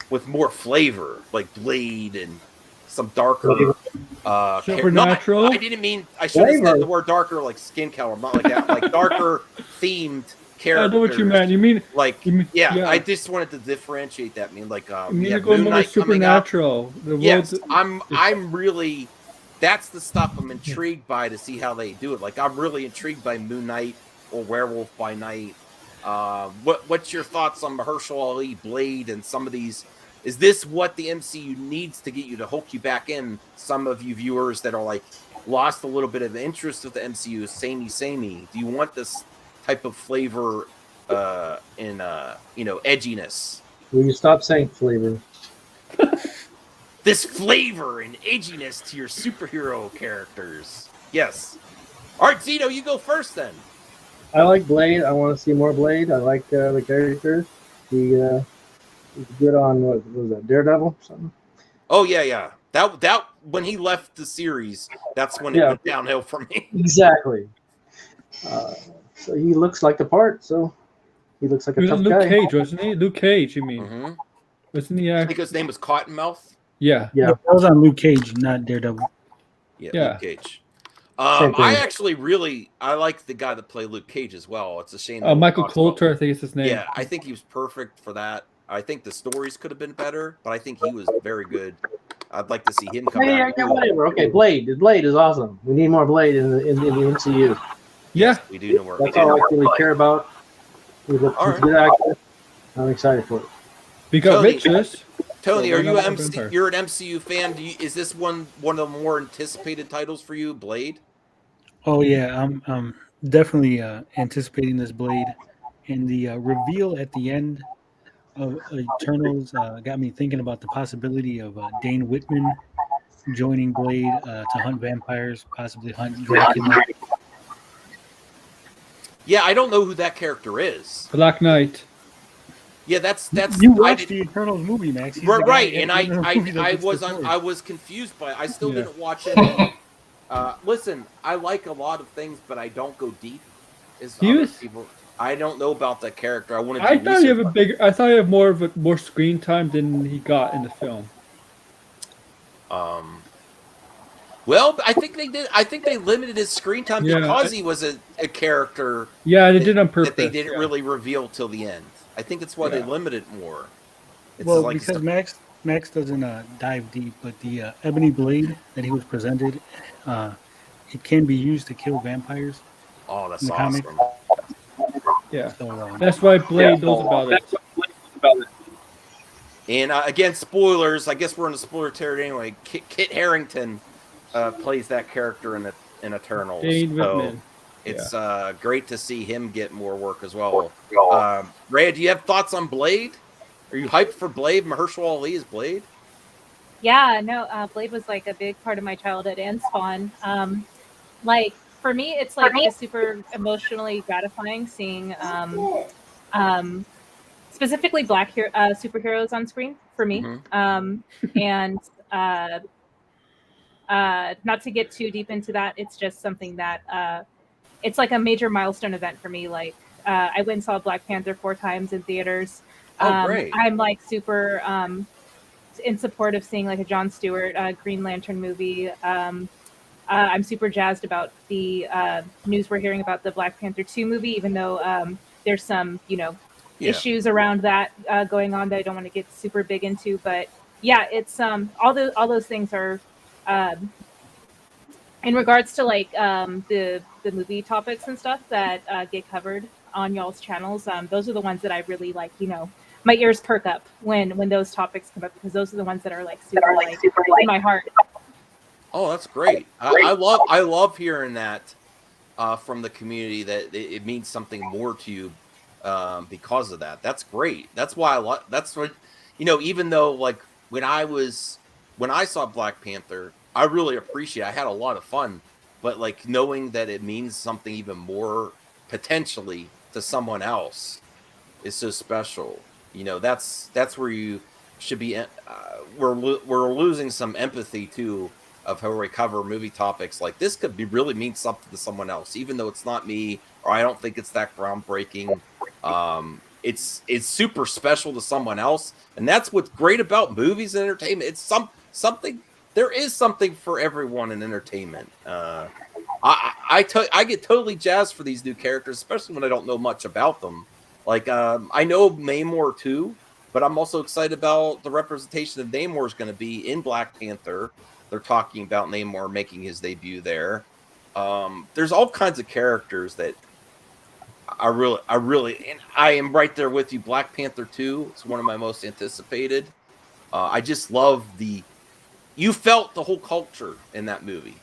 with more flavor, like Blade and some darker. Supernatural. I didn't mean. I should have said the word darker, like skin color, not like that. Like darker themed characters. I know what you meant. You mean I just wanted to differentiate that. I mean, like, you need to go more supernatural. Yes, I'm really. That's the stuff I'm intrigued by to see how they do it. Like, I'm really intrigued by Moon Knight or Werewolf by Night. What's your thoughts on Mahershala Ali, Blade, and some of these? Is this what the MCU needs to get you to hook you back in? Some of you viewers that are like lost a little bit of interest with the MCU, samey. Do you want this type of flavor and edginess? Will you stop saying flavor? This flavor and edginess to your superhero characters. Yes. All right, Zito, you go first then. I like Blade. I want to see more Blade. I like the characters. He's good on what was that, Daredevil or something? Oh yeah. That when he left the series, that's when it went downhill for me. Exactly. So he looks like the part. So he looks like a tough Luke guy. Cage, wasn't he? Luke Cage, you mean? Mm-hmm. Wasn't he? I think his name was Cottonmouth. Yeah. That was on Luke Cage, not Daredevil. Yeah. Luke Cage. I actually I like the guy that played Luke Cage as well. It's a shame. Michael Coulter, I think is his name. Yeah, I think he was perfect for that. I think the stories could have been better, but I think he was very good. I'd like to see him come back. Yeah, whatever. Okay, Blade is awesome. We need more Blade in the MCU. Yeah, we do know That's all I really care about. He's a good actor. I'm excited for it. We got riches. Tony, are you you're an MCU fan? Is this one of the more anticipated titles for you, Blade? Oh yeah, I'm definitely anticipating this Blade, and the reveal at the end of Eternals got me thinking about the possibility of Dane Whitman joining Blade to hunt vampires, possibly hunt Dracula. Yeah, I don't know who that character is. Black Knight. Yeah, that's you watched the Eternals movie, Max. He's right, and I was confused by it. I still didn't watch it. Listen, I like a lot of things, but I don't go deep. I don't know about that character. I thought he had more screen time than he got in the film. Well, I think they did. I think they limited his screen time because he was a character. Yeah, they did on purpose. That they didn't really reveal till the end. I think that's why they limited it more. Because Max doesn't dive deep, but the ebony blade that he was presented, it can be used to kill vampires. Oh, that's awesome. Yeah, so, that's why Blade knows about it. And again, spoilers. I guess we're in the spoiler territory anyway. Kit Harington plays that character in Eternals. Dane Whitman. It's great to see him get more work as well. Rhea, do you have thoughts on Blade? Are you hyped for Blade? Mahershala Ali is Blade? Yeah, no, Blade was like a big part of my childhood and Spawn. Like for me, it's like super emotionally gratifying seeing specifically black superheroes on screen for me. And not to get too deep into that, it's just something that it's like a major milestone event for me. Like I went and saw Black Panther 4 times in theaters. Great. I'm like super in support of seeing like a Jon Stewart Green Lantern movie. I'm super jazzed about the news we're hearing about the Black Panther 2 movie, even though there's some, issues around that going on that I don't want to get super big into. But yeah, it's all those things are in regards to like the movie topics and stuff that get covered on y'all's channels. Those are the ones that I really like, my ears perk up when those topics come up, because those are the ones that are like super in my heart. Oh, that's great. I love hearing that from the community, that it means something more to you because of that. That's great. That's why that's what, even though like when I saw Black Panther, I really appreciate it. I had a lot of fun, but like knowing that it means something even more potentially to someone else is so special. That's where should be. We're losing some empathy too of how we cover movie topics. Like this could be really mean something to someone else, even though it's not me or I don't think it's that groundbreaking. It's super special to someone else, and that's what's great about movies and entertainment. It's something. There is something for everyone in entertainment. I get totally jazzed for these new characters, especially when I don't know much about them. Like I know Namor too, but I'm also excited about the representation of Namor is going to be in Black Panther. They're talking about Namor making his debut there. There's all kinds of characters that and I am right there with you. Black Panther 2 is one of my most anticipated. I just love you felt the whole culture in that movie.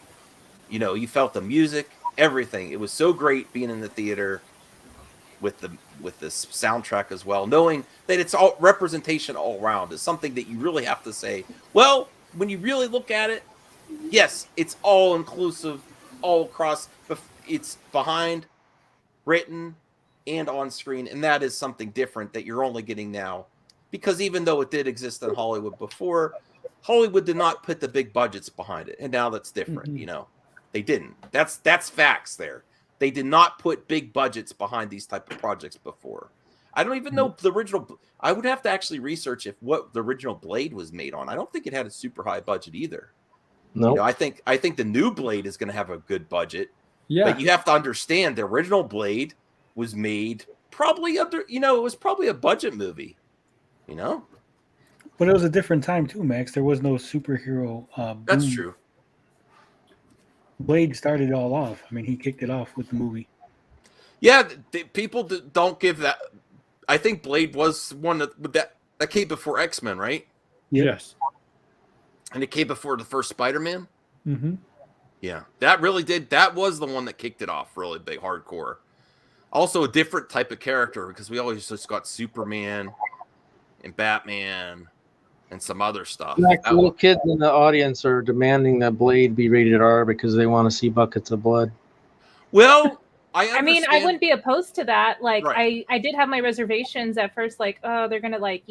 You know, you felt the music, everything. It was so great being in the theater with this soundtrack as well, knowing that it's all representation all around is something that you really have to say. Well, when you really look at it, yes, it's all inclusive, all across. It's behind, written, and on screen, and that is something different that you're only getting now. Because even though it did exist in Hollywood before, Hollywood did not put the big budgets behind it, and now that's different. Mhm. You know, they didn't. That's facts there. They did not put big budgets behind these type of projects before. I don't even know the original. I would have to actually research what the original Blade was made on. I don't think it had a super high budget either. No, You know, I think the new Blade is going to have a good budget. Yeah. But you have to understand the original Blade was made probably under. You know, it was probably a budget movie. You know, But it was a different time too, Max. There was no superhero. that's boom. true. Blade started it all off. I mean, he kicked it off with the movie. Yeah, people don't give that. I think Blade was one that came before X-Men, right? Yes. And it came before the first Spider-Man. Mm-hmm. Yeah, that really did. That was the one that kicked it off really big, hardcore. Also, a different type of character because we always just got Superman and Batman and some other stuff. like That little one- kids in the audience are demanding that Blade be rated R because they want to see buckets of blood. Well, I mean, I wouldn't be opposed to that. Like, Right. I did have my reservations at first, like, oh, they're gonna like,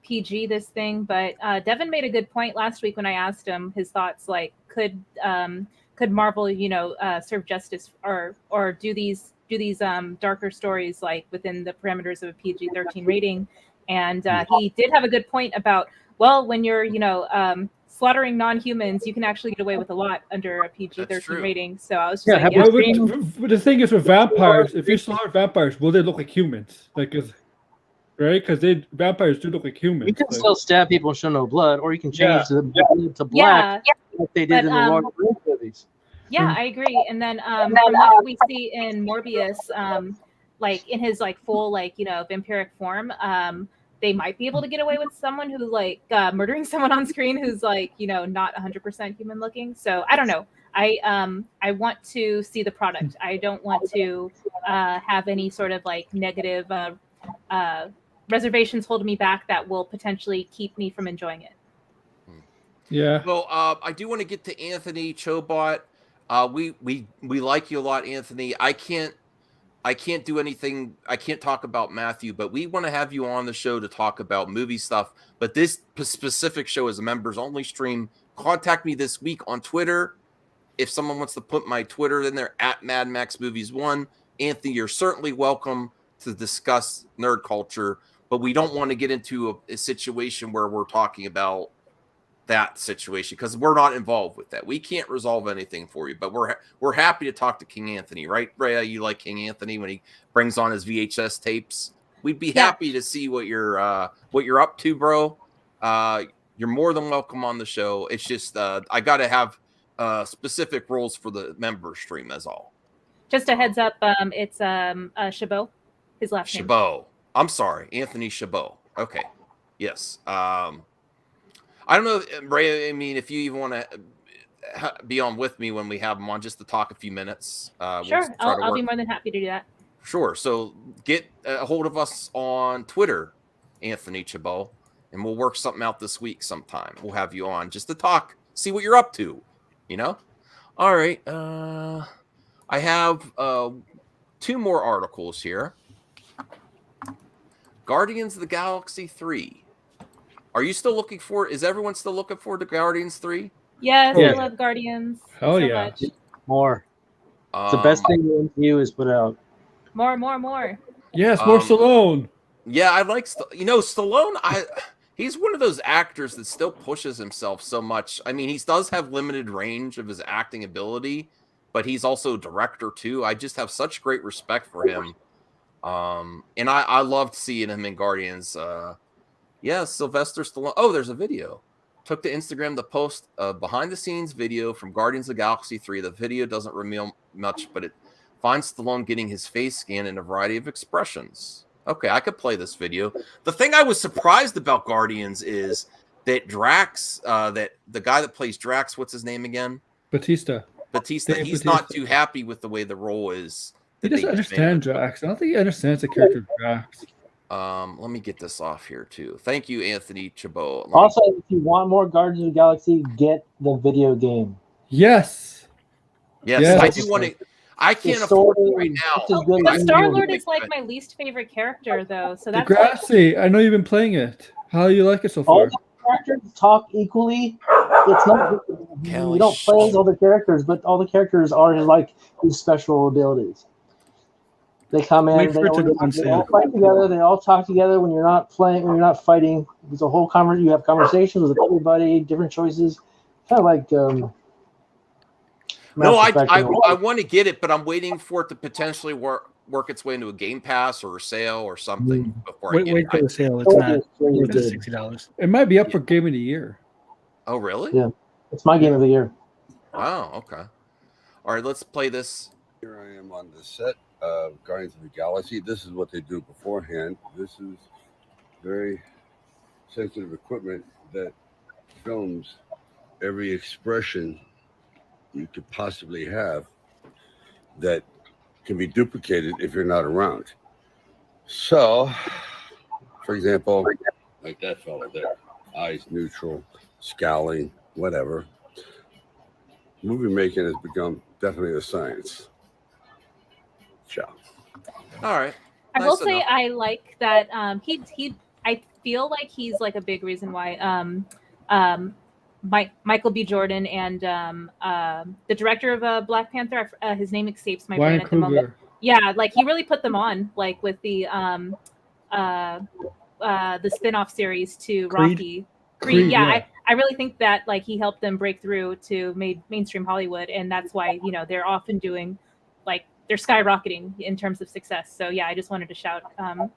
PG this thing. But Devin made a good point last week when I asked him his thoughts. Like, could Marvel, serve justice or do these darker stories like within the parameters of a PG-13 rating? And he did have a good point about, well, when you're slaughtering non-humans, you can actually get away with a lot under a PG-13 true. rating. So I was just Yeah, like, have yeah. But the thing is with vampires, if you slaughter vampires, will they look like humans? Like, right? Because vampires do look like humans. You can Like, still stab people and show no blood, or you can change the blood to Yeah, black, like they did But, in the Lord of the Rings movies. yeah, I agree. And then from what we see in Morbius, like in his like full vampiric form, they might be able to get away with someone who like murdering someone on screen who's like not 100% human looking. So I don't know. I want to see the product. I don't want to have any sort of like negative reservations holding me back that will potentially keep me from enjoying it. yeah. Well, I do want to get to Anthony Chobot. We like you a lot, Anthony. I can't do anything. I can't talk about Matthew, but we want to have you on the show to talk about movie stuff. But this specific show is a members only stream. Contact me this week on Twitter. If someone wants to put my Twitter in there at Mad Max Movies 1, Anthony, you're certainly welcome to discuss nerd culture, but we don't want to get into a situation where we're talking about that situation because we're not involved with that. We can't resolve anything for you, but we're happy to talk to King Anthony, right? Rhea, you like King Anthony when he brings on his VHS tapes. We'd be happy to see what you're up to, bro. You're more than welcome on the show. It's just I got to have specific rules for the member stream. That's all. Just a heads up, it's Chabot, his last name. Chabot. I'm sorry, Anthony Chabot. Okay. Yes. I don't know, Ray. I mean, if you even want to be on with me when we have him on, just to talk a few minutes. Sure, I'll be more than happy to do that. Sure. So get a hold of us on Twitter, Anthony Chabot, and we'll work something out this week sometime. We'll have you on just to talk, see what you're up to. All right. I have 2 more articles here. Guardians of the Galaxy 3. Are you still looking for? Is everyone still looking forward to Guardians 3? Yes, Yeah. I love Guardians Oh, so yeah. much. More. It's the best thing the MCU has put out. More. Yes, more Stallone. Yeah, I like Stallone. He's one of those actors that still pushes himself so much. I mean, he does have limited range of his acting ability, but he's also a director too. I just have such great respect for him. And I loved seeing him in Guardians. Yeah, Sylvester Stallone. Oh, there's a video. Took to Instagram to post a behind-the-scenes video from Guardians of the Galaxy 3. The video doesn't reveal much, but it finds Stallone getting his face scanned in a variety of expressions. Okay, I could play this video. The thing I was surprised about Guardians is that Drax, that the guy that plays Drax, what's his name again? Batista. He's not too happy with the way the role is. He doesn't understand Drax. I don't think he understands the character of Drax. Let me get this off here too. Thank you, Anthony Chabot. Also, if you want more Guardians of the Galaxy, get the video game. Yes. Yes, I do want to. I can't afford it right now. But Star-Lord is like my least favorite character, though. So that's Degrassi, I know you've been playing it. How do you like it so All far? the characters talk equally. It's not. You don't play as all the characters, but all the characters are like these special abilities. They come in. They all fight together. They all talk together when you're not playing. When you're not fighting, there's a whole You have conversations with everybody, different choices. Kind of like. No, I want to get it, but I'm waiting for it to potentially work its way into a Game Pass or a sale or something before I get it. Wait for the sale. It's not $60. It might be up for Game of the Year. Oh, really? Yeah, it's my Game of the Year. Wow. Okay. All right, let's play this. Here I am on the set of Guardians of the Galaxy. This is what they do beforehand. This is very sensitive equipment that films every expression you could possibly have that can be duplicated if you're not around. So, for example, like that fellow there, eyes neutral, scowling, whatever. Movie making has become definitely a science. Ciao. All right. I will say I like that I feel like he's like a big reason why Michael B. Jordan and the director of Black Panther, his name escapes my brain at the moment. Yeah, like he really put them on, like with the spin-off series to Rocky. Creed, yeah. I really think that like he helped them break through to mainstream Hollywood, and that's why they're often doing like they're skyrocketing in terms of success. So yeah, I just wanted to shout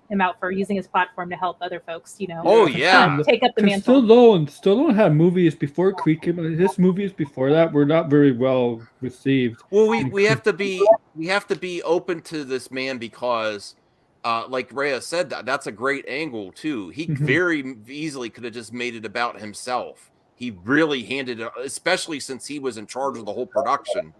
him out for using his platform to help other folks, Oh yeah, take up the mantle. Stallone had movies before Creed came out. His movies before that were not very well received. Well, we have to be open to this man because, like Rhea said, that's a great angle too. He very easily could have just made it about himself. He really handed it, especially since he was in charge of the whole production.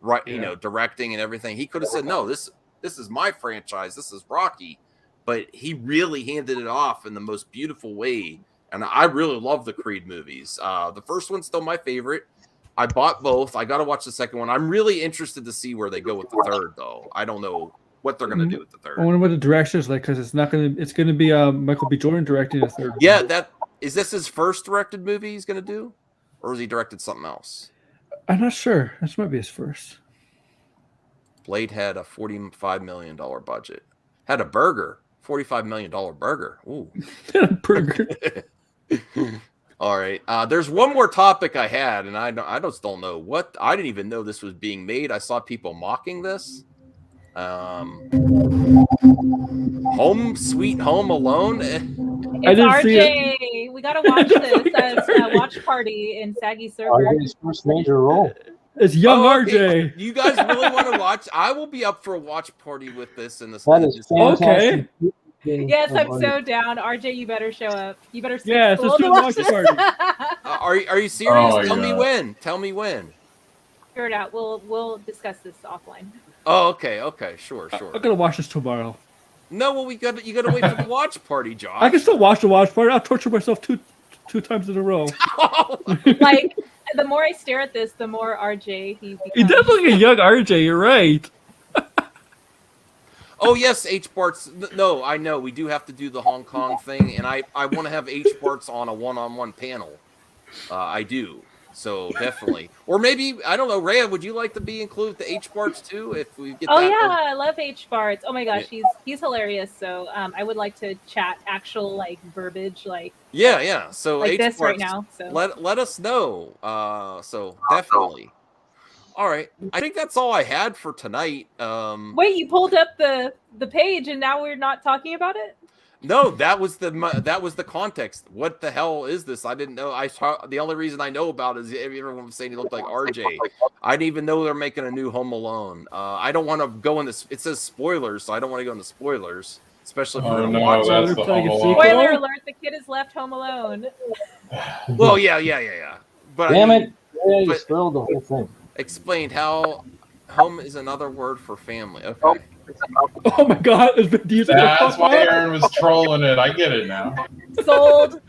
Right, directing and everything. He could have said, "No, this is my franchise. This is Rocky," but he really handed it off in the most beautiful way. And I really love the Creed movies. The first one's still my favorite. I bought both. I got to watch the second one. I'm really interested to see where they go with the third, though. I don't know what they're going to do with the third. I wonder what the direction is like because it's going to be Michael B. Jordan directing the third. Yeah, is this his first directed movie he's going to do, or has he directed something else? I'm not sure. This might be his first. Blade had a $45 million budget. Had a burger, $45 million burger. Ooh. Burger. All right. There's one more topic I had, and I just don't know what. I didn't even know this was being made. I saw people mocking this. Home Sweet Home Alone. It's RJ. We gotta watch this as a watch party in Saggy server. RJ's first major role. It's young RJ. You guys really want to watch? I will be up for a watch party with this in the. That is fantastic. Okay. Yes, I'm so down. RJ, you better show up. You better. Yes, let's do a watch party. Are you serious? Tell me when. Tell me when. Figure it out. We'll discuss this offline. Oh, okay, sure. I'm gonna watch this tomorrow. No, well, you got to wait for the watch party, Josh. I can still watch the watch party. I'll torture myself two times in a row. Like the more I stare at this, the more RJ he becomes. He does look like a young RJ. You're right. Oh yes, H Bart's. No, I know we do have to do the Hong Kong thing, and I want to have H Bart's on a one-on-one panel. I do. So definitely, or maybe I don't know. Rhea, would you like to be included with the H Barts too? If we get Oh that. yeah, I love H Barts. Oh my gosh, Yeah. he's hilarious. So I would like to chat actual like verbiage like Yeah. So like H this right Barts, now. So let us know. So definitely. All right, I think that's all I had for tonight. wait, you pulled up the page and now we're not talking about it? No, that was the context. What the hell is this? I didn't know. The only reason I know about it is everyone was saying he looked like RJ. I didn't even know they're making a new Home Alone. I don't want to go in this. It says spoilers, so I don't want to go into spoilers, especially if we're Oh gonna no, watch that's it. the Looks like Home a Alone. sequel. Spoiler alert: the kid has left Home Alone. Well, yeah. But Damn I mean, it! Yeah, you but- spoiled the whole thing. explained how home is another word for family. Okay. Oh my God! Is Vin Diesel gonna That's pop why up? Aaron was trolling it. I get it now. Sold.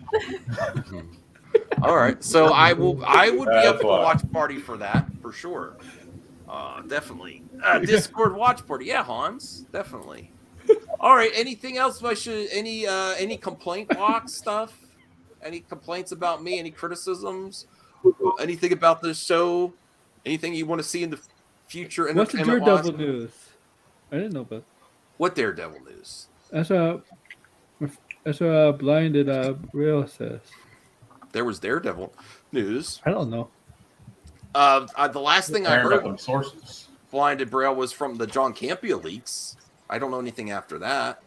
All right. So I would be up That's to why. watch party for that for sure. Definitely. Discord watch party. Yeah, Hans. Definitely. All right. Anything else? Any complaint box stuff? Any complaints about me? Any criticisms? Anything about this show? Anything you want to see in the future What's the entertainment Daredevil wise? news? I didn't know about. What Daredevil news? That's a blinded real says. There was Daredevil news. I don't know. The last thing I Aaron got heard them sources. Blinded Braille was from the John Campea leaks. I don't know anything after that.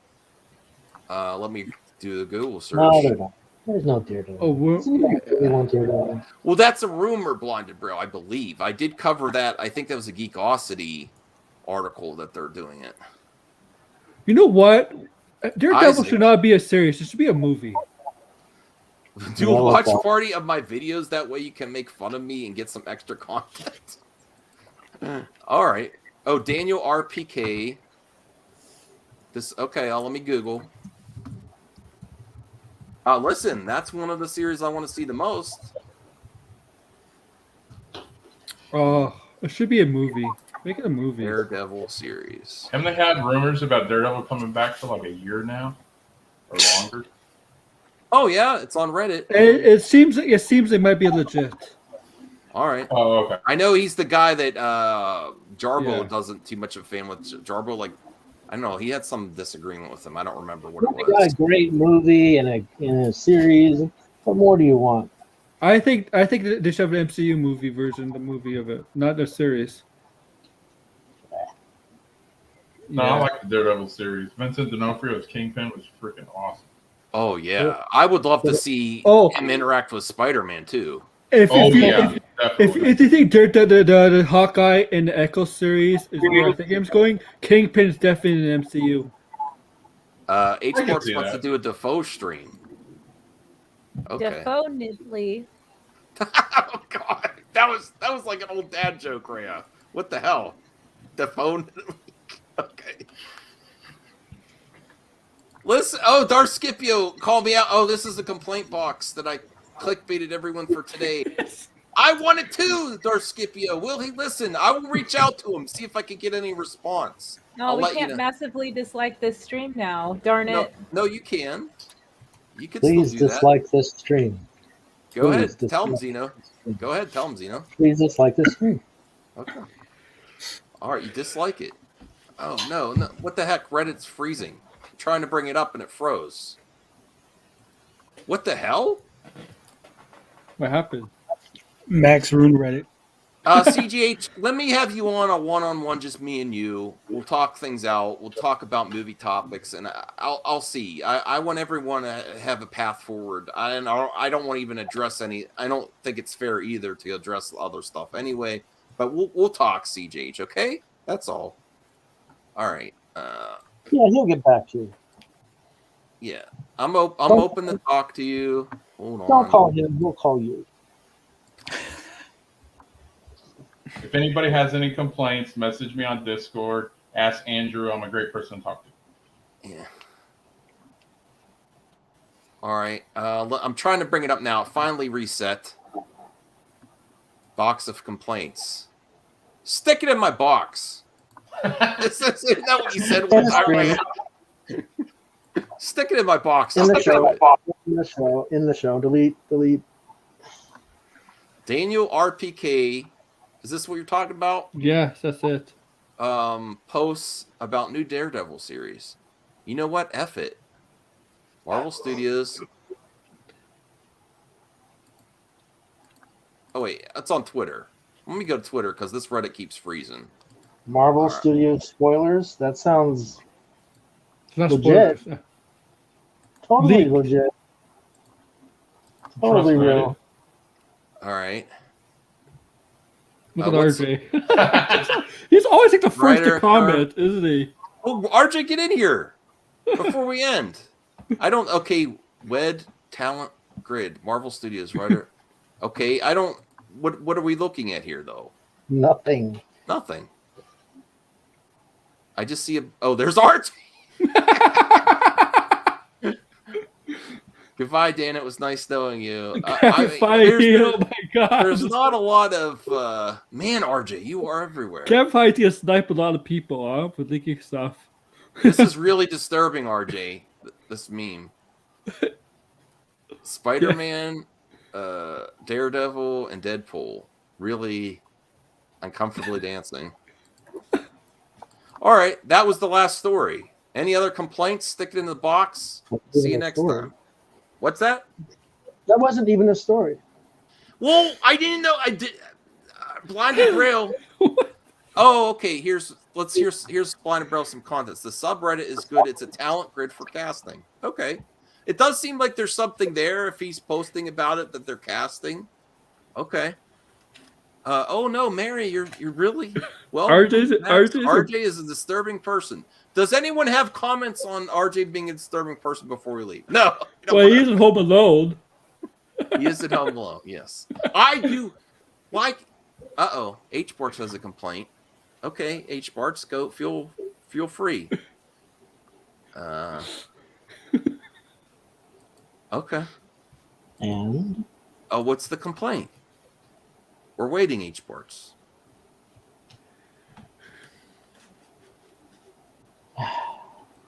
Let me do the Google search. No, there's not. There's no Daredevil. Oh, We want Daredevil. Well, that's a rumor, Blinded Braille, I believe. I did cover that. I think that was a Geekosity article that they're doing it. you know what? Daredevil Isaac. should not be a series. It should be a movie. Do a Yeah, I like watch that. party of my videos. That way you can make fun of me and get some extra content. All right. Oh, Daniel RPK. Okay, let me Google. Listen, that's one of the series I want to see the most. Oh, it should be a movie. Make it a movie. Daredevil series. Haven't they had rumors about Daredevil coming back for like a year now? Or longer? Oh yeah, it's on Reddit. It seems it might be legit. All right. Oh, okay. I know he's the guy that Jarbo Yeah. doesn't too much of a fan with. Jarbo, like, I don't know, he had some disagreement with him. I don't remember what it You got a was. great movie and a series. What more do you want? I think that they should have an MCU movie version, the movie of it, not the series. No, I like the Daredevil series. Vincent D'Onofrio's Kingpin was freaking awesome. Oh yeah, I would love to see Oh. him interact with Spider-Man too. If Oh, you, yeah, definitely. if you think the Hawkeye in the Echo series is where I think game's going, Kingpin is definitely in the MCU. H can Sports see wants to that. do a Defoe stream. Okay. Definitely. Oh god, that was like an old dad joke, Rhea. What the hell? Defoe. Okay. Listen, Darth Scipio called me out. Oh, this is a complaint box that I clickbaited everyone for today. I want it too, Darth Scipio. Will he listen? I will reach out to him, see if I can get any response. No, I'll we let you can't know. massively dislike this stream now. Darn it. No, you can. You can Please still do dislike this stream. that. Go please ahead, tell him, dislike Zeno. Go ahead, tell him, Zeno. Please dislike this stream. Okay. All right, you dislike it. Oh no! What the heck? Reddit's freezing. I'm trying to bring it up and it froze. What the hell? What happened? Max ruined Reddit. CGH, let me have you on a one-on-one, just me and you. We'll talk things out. We'll talk about movie topics, and I'll see. I want everyone to have a path forward. I don't want to even address any. I don't think it's fair either to address other stuff anyway. But we'll talk, CGH. Okay, that's all. All right. Yeah, he'll get back to you. Yeah, I'm open to talk to you. Hold on. Don't call him. We'll call you. If anybody has any complaints, message me on Discord. Ask Andrew. I'm a great person to talk to. Yeah. All right. I'm trying to bring it up now. Finally reset. Box of complaints. Stick it in my box. Isn't that what you said one time? Right? Stick it in my box. In the I'll show. take it. In the show. Delete. Daniel RPK. Is this what you're talking about? Yes, that's it. Posts about new Daredevil series. You know what? F it. Marvel Studios. Oh wait, that's on Twitter. Let me go to Twitter because this Reddit keeps freezing. Marvel All right. Studios spoilers. That sounds It's not legit. spoilers. Totally Leak. legit. Totally Trust real. All right. Look at what's- RJ. He's always like the first Writer, to comment, isn't he? Oh, RJ, get in here before we end. I don't. Okay, WED Talent Grid, Marvel Studios writer. Okay, I don't. What are we looking at here though? Nothing. Nothing. I just see a. Oh, there's RJ. Goodbye, Dan. It was nice knowing you. Oh my god. There's not a lot of man, RJ. You are everywhere. Can't fight to snipe a lot of people, huh? For leaking stuff. This is really disturbing, RJ. This meme. Spider-Man, Daredevil, and Deadpool really uncomfortably dancing. All right, that was the last story. Any other complaints? Stick it in the box. See you next time. What's that? That wasn't even a story. Well, I didn't know. I did. Blinded Braille. Oh, okay. Here's Blinded Braille some context. The subreddit is good. It's a talent grid for casting. Okay. It does seem like there's something there if he's posting about it that they're casting. Okay. Oh no, Mary, you're really well. RJ is a disturbing person. Does anyone have comments on RJ being a disturbing person before we leave? No. Well, he isn't home alone. He is at home alone. Yes, I do. Like, H Barts has a complaint. Okay, H Barts, go. Feel free. Okay. And Oh, what's the complaint? We're waiting, H Barts.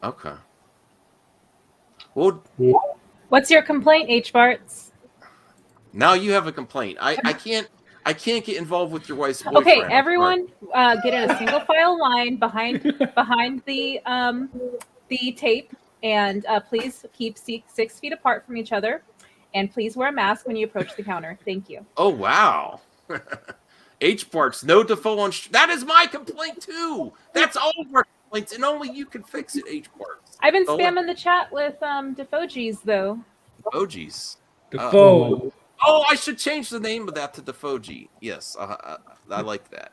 Okay. Well, What's your complaint, H. Barts? now you have a complaint. I can't get involved with your wife's boyfriend. Okay, I'm sorry. everyone, get in a single file line behind the tape, and please keep 6 feet apart from each other, and please wear a mask when you approach the counter. Thank you. Oh wow. H Barts, no Defoe on. That is my complaint too. That's all of our complaints, and only you can fix it, H Barts. I've been spamming the chat with Defoe's though. Defoe's. Defoe. Oh, I should change the name of that to Defoe. Yes, I like that.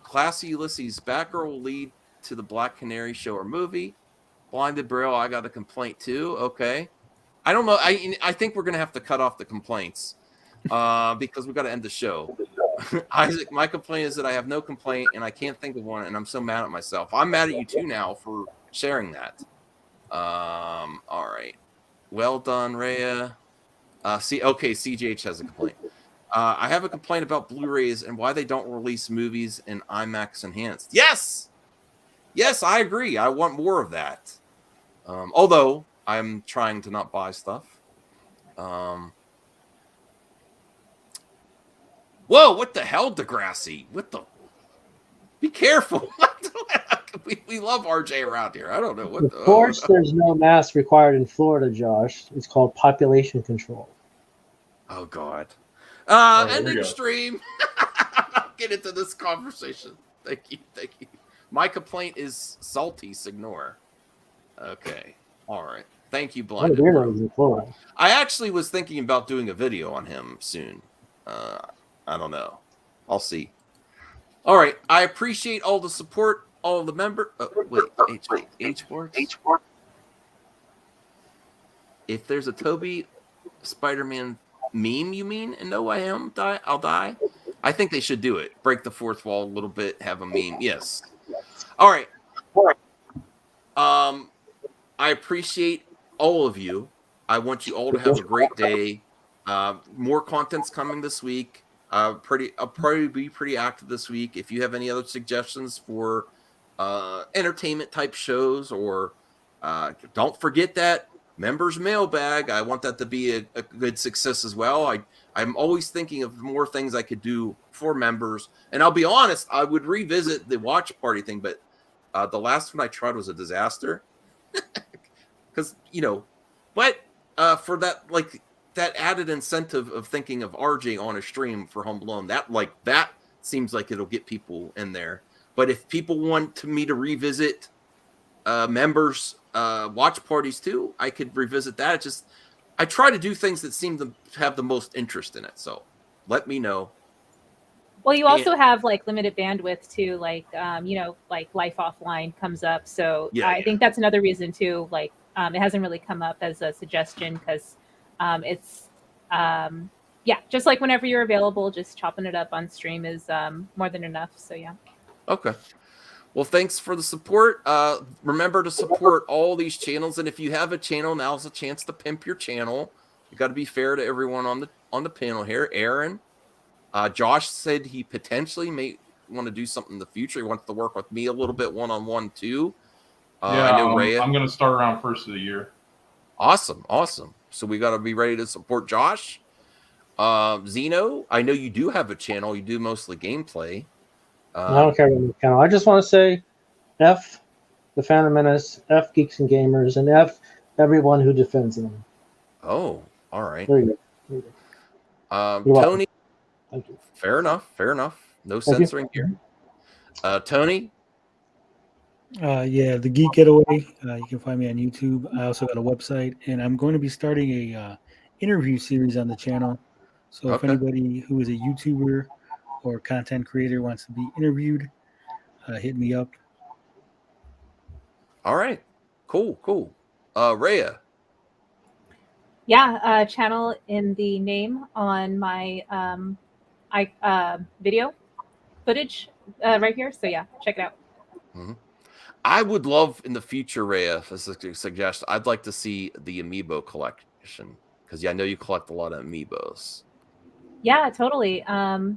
Classy Ulysses, Batgirl will lead to the Black Canary show or movie. Blinded Braille, I got a complaint too. Okay. I don't know. I think we're going to have to cut off the complaints because we got to end the show. Isaac, my complaint is that I have no complaint and I can't think of one, and I'm so mad at myself. I'm mad at you too now for sharing that. All right. Well done, Rhea. CJH has a complaint. I have a complaint about Blu-rays and why they don't release movies in IMAX enhanced. Yes, I agree. I want more of that. Although I'm trying to not buy stuff. Whoa! What the hell, Degrassi? What the? Be careful. we love RJ around here. I don't know what. Of course, there's no mask required in Florida, Josh. It's called population control. Oh God. here we Ending go. stream. Get into this conversation. Thank you. My complaint is salty Signor. Okay. All right. Thank you, Oh, Blinded. weirdos in Florida. I actually was thinking about doing a video on him soon. I don't know. I'll see. All right. I appreciate all the support, all the members. H works. If there's a Toby Spider-Man meme, you mean? And no, I'll die. I think they should do it. Break the fourth wall a little bit. Have a meme. Yes. All right. I appreciate all of you. I want you all to have a great day. More content's coming this week. I'll probably be pretty active this week. If you have any other suggestions for entertainment type shows, or don't forget that members mailbag. I want that to be a good success as well. I'm always thinking of more things I could do for members. And I'll be honest, I would revisit the watch party thing, but the last one I tried was a disaster. Because, but for that, like, that added incentive of thinking of RJ on a stream for Home Alone, that seems like it'll get people in there. But if people want me to revisit members watch parties too, I could revisit that. I try to do things that seem to have the most interest in it. So let me know. Well, you also have like limited bandwidth too, like like life offline comes up. So I think that's another reason too. Like it hasn't really come up as a suggestion because it's just like whenever you're available, just chopping it up on stream is more than enough. So yeah. Okay. Well, thanks for the support. Remember to support all these channels, and if you have a channel, now's a chance to pimp your channel. You got to be fair to everyone on the panel here. Aaron, Josh said he potentially may want to do something in the future. He wants to work with me a little bit one-on-one too. I know Rhea. I'm going to start around first of the year. Awesome. So we got to be ready to support Josh. Zeno, I know you do have a channel. You do mostly gameplay. I don't care about the channel. I just want to say F the Phantom Menace, F Geeks and Gamers, and F everyone who defends them. Oh, all right. There you go. Tony. Thank you. Fair enough. No censoring here. Tony. The Geek Getaway. You can find me on YouTube. I also got a website, and I'm going to be starting a interview series on the channel. So if anybody who is a YouTuber or content creator wants to be interviewed, hit me up. All right. Cool. Rhea. Yeah, channel in the name on my video footage right here. So yeah, check it out. Mm-hmm. I would love in the future, Rhea, as a suggestion, I'd like to see the amiibo collection because I know you collect a lot of amiibos. Yeah, totally. I'll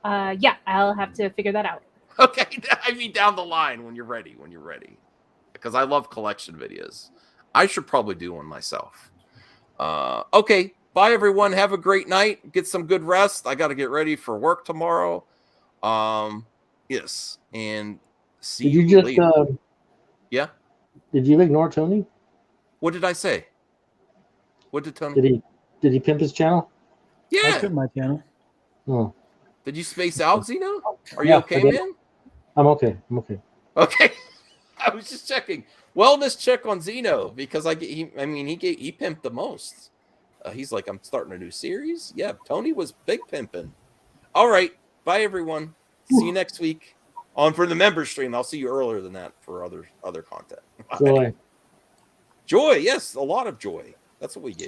have to figure that out. Okay, I mean down the line when you're ready. Because I love collection videos. I should probably do one myself. Okay, bye everyone. Have a great night. Get some good rest. I got to get ready for work tomorrow. Yes, and see you later. Yeah. Did you ignore Tony? What did I say? What did Tony? Did he pimp his channel? Yeah. I pimped my channel. Oh. Did you space out, Zeno? Are you okay, man? I'm okay. Okay. I was just checking. Wellness check on Zeno because he pimped the most. He's like, I'm starting a new series. Yeah, Tony was big pimping. All right. Bye, everyone. See you next week for the member stream. I'll see you earlier than that for other content. Joy. Joy. Yes, a lot of joy. That's what we get.